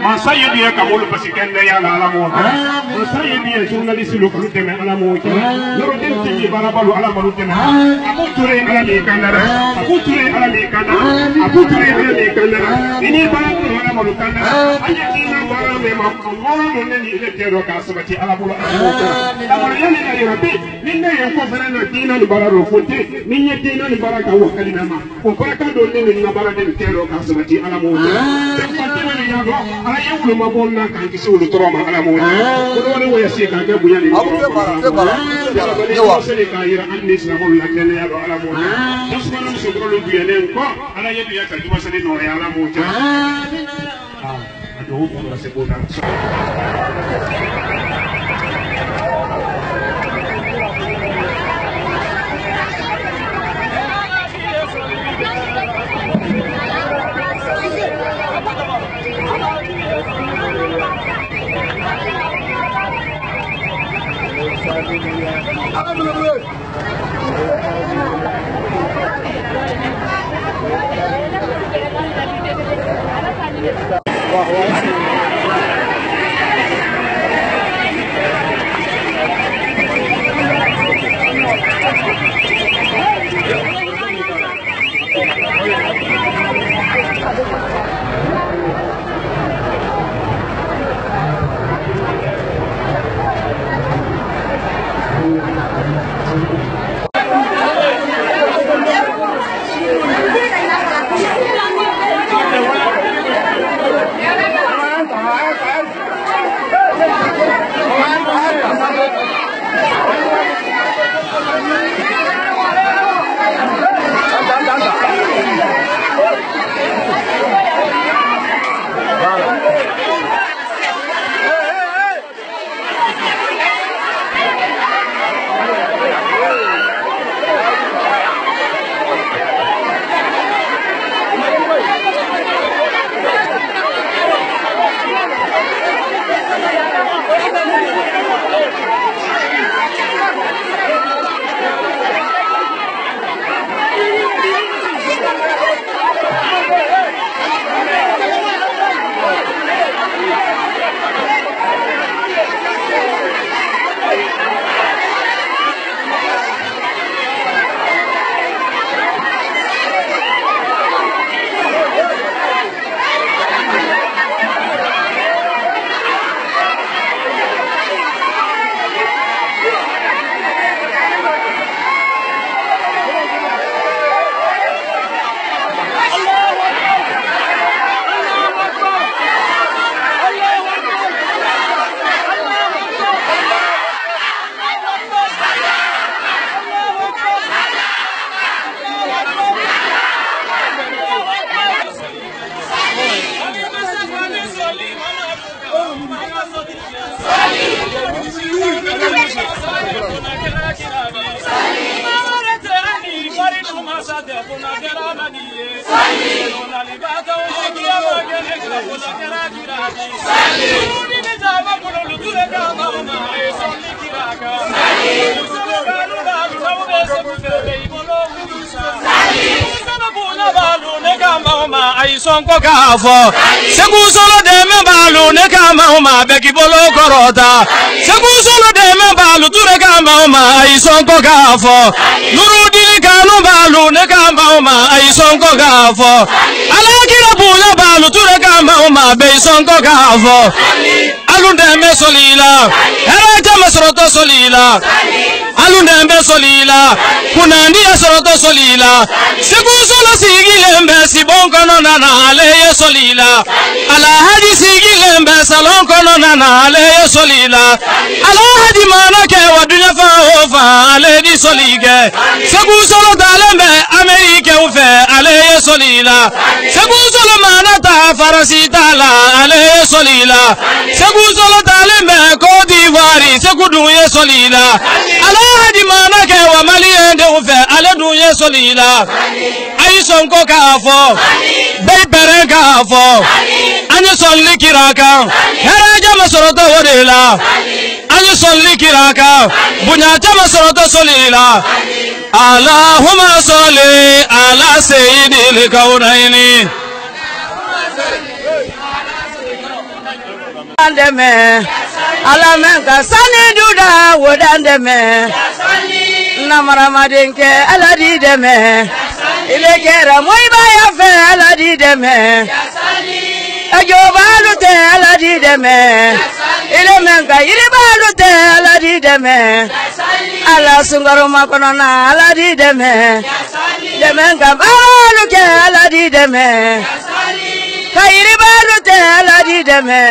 Speaker 9: ma sayyidi ya kamulu pasikende ya alama ma sayyidi ya journalist lu lu de alama no dine tiji barabalu alama lu de abu ture alami kandara abu ture alami kandara abu ture alami kandara ini barabalu alama lu kandara ayati na bara me ma ngolo ne ni le tero ka sabati alama lu alama yani na yobe ninne yanko fere no dina lu bararo fonte ninne dina lu baraka wakali na ma ko baraka do ne ni na bara de tero ka sabati alama lu ala yewulu ma bonna kan ki sulu toroma ala mo ko do ne waya se kan ke buya ni se ka ira anni sa mo la ken ya do ala mo dusmanu so ko lu buya ne ko ala yedu ya ka duma sene no ya ala mo ta ado ko la se ko ta
Speaker 10: Sonko kafo segu solo de me balu ne kama ma beki bolo korota segu solo de me balu ture kama ma ai sonko kafo nurudi kanu balu ne kama ma ai sonko kafo ala kira bula balu ture kama ma be sonko kafo alundembe solila heraja masroto solila alundembe solila kunandia soroto solila segusolo sigilembe sibonkono nana aleye solila alahadi sigilembe salonkono nana aleye solila alahadi manake wadunya fa aledi solige segusolo dalembe amerike ufe aleye solila segusolo manata farasi tala aleye solila segusolo dalembe Côte d'Ivoire seguduye solila alahadi manake wa maliende ufe aleduye solila aisonko kafo beipere kafo anye solli kiraka heraja masoroto wodela anye solli kiraka bunyata masoroto solila Allahumma salli ala sayyidil kaunaini
Speaker 6: Andeme alamenka sani duda wodandeme namaramadinke aladi deme ilekera moiba yafe aladi deme ajobalute aladi deme ilemenka iribalute aladi deme ala sungaro makonona aladi deme demenka baluke aladi deme kairi balute aladi deme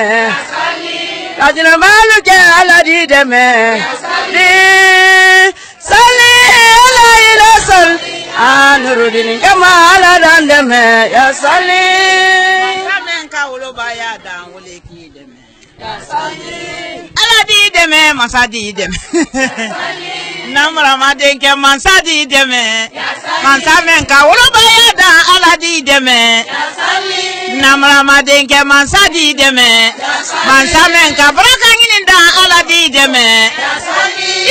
Speaker 6: Kajina maluke aladi deme Sali ala ila sal Anurudini kama ala dandeme Ya sali Kamen ka uloba ya dan uleki deme Ya sali Aladi deme masadi deme Namra madenke masadi deme Mansamen ka uloba ya dan aladi deme Ya sali Namra madenke mansadi deme Mansamen ka brakangini da aladi deme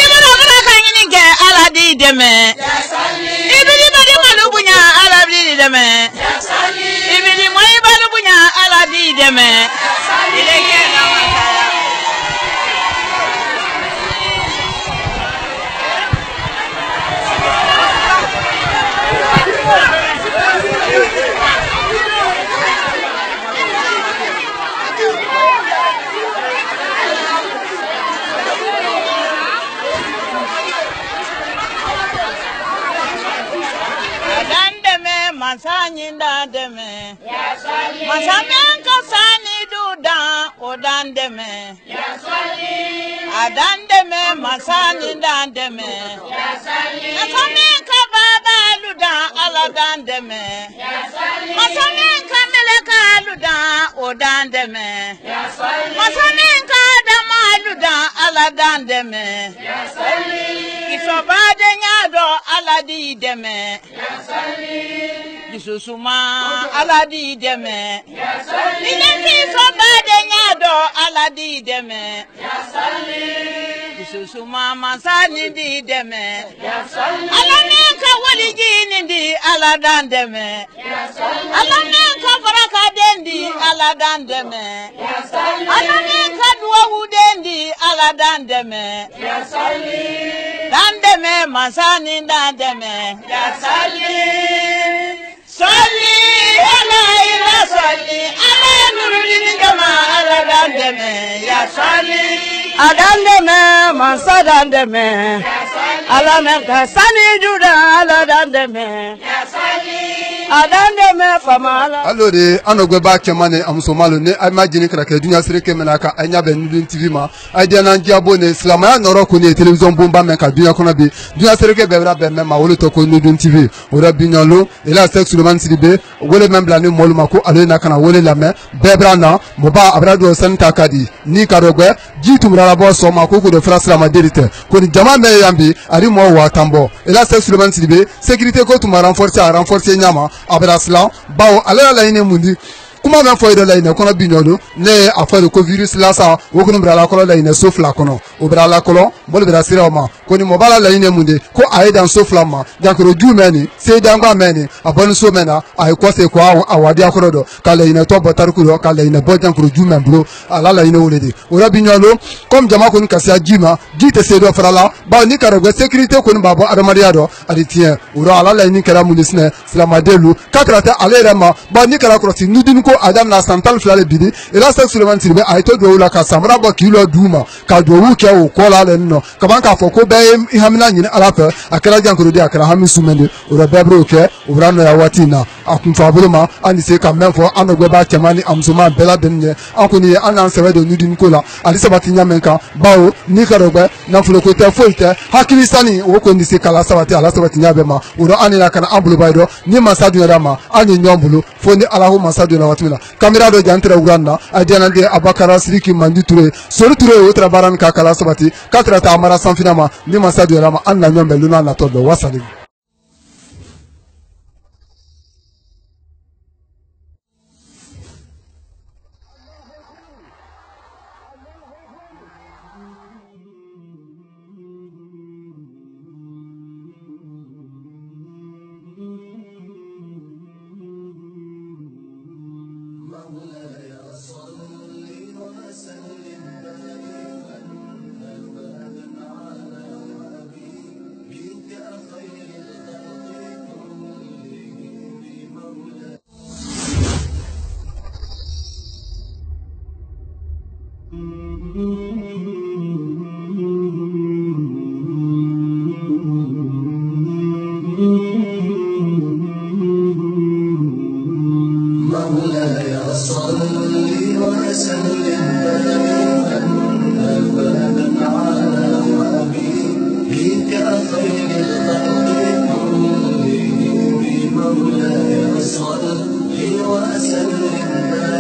Speaker 6: Ibara brakangini ke aladi deme Ibili badi malubunya aladi deme Ibili moi balubunya aladi deme Ileke nawakaya Masanyinda deme Masamenka sani duda odan deme Adan deme masanyinda deme Masamenka baba luda aladan deme Masamenka meleka luda odan deme Masamenka dama luda aladan deme Kisobade nyado aladi deme Disusuma aladi deme Nineki sobade nyado aladi deme Disusuma masani di deme Alameka walijini di aladan deme Alameka baraka dendi aladan deme Alameka duwawu dendi aladan deme Dandeme masani dandeme Ya sali Sali ala ila sali ala nurudini kama ala dandeme Ya sali Adandeme mansa dandeme Ala menka sani juda ala dandeme Ya sali Adandeme famala
Speaker 2: alore anogwe ba kemane amsomalo ne imagine kra ke dunya sire kemena ka anya be nudin tv ma aidia na ngia bone islam ya noro ko ni television bomba men ka dunya kona bi dunya sire ke bebra be men ma wolo to ko nudin tv ora binyalo ila sex man sidibe wole men blani molu mako ale na kana wole la men bebra na mo ba abrado santa kadi ni karogwe jitu mrala bo so ma ko ko de frasra ma derite ko ni jama me yambi ari mo wa tambo ila sex man sidibe sécurité ko tuma renforcer nyama abrasla bawo ala la ine mundi kuma ben foyde la ine kono binyolo ne affaire ko virus la sa wo kono brala ko la ine sofla kono o brala ko bol bra sira ma ko ni mobala la ine mundi ko aida sofla ma jankro jumeni se dangwa meni abon so mena ay ko se ko awadi akoro do kala ine to botar ko kala ine bo jankro jumen bro ala la ine wolede o rabinyolo comme jama ko ni kasia jima jite se do frala ba ni karo sécurité ko ni babo adamadia do aditien o ala la ine kara mundi sne slamadelu kakrata alerema ba ni kara ko si nudin ko
Speaker 11: adam na santal flale bidi ila Sheikh Suleiman Sidibe ayto do la ka samra ba kilo duma ka do wu ke o ko la le no ka ban ka fo ko be ihamina nyine ala fa akara jankoro di akara hamisu mende o da bebro ke o brano ya watina akun fa buluma ani se ka menfo anogbe ba temani amsuma bela denye akuni anan sebe do nudin kola ali sabati nyamenka bawo ni karogbe na fulo ko te folte hakili sani o ko ni se kala sabati ala sabati nyabe ma o do ani na kana ambulu baydo ni masadu ya dama ani nyombulu fo ni alahu masadu na watmila kamera do jantre uranna adiana de abakara siriki mandi ture sori ture o trabaran ka kala sabati katra ta amara sanfinama ni masadu ya dama anna nyombe luna na todo wasali
Speaker 12: مولاي صل وسلم دائما ابدا على حبيبك خير الخلق كلهم مولاي صل وسلم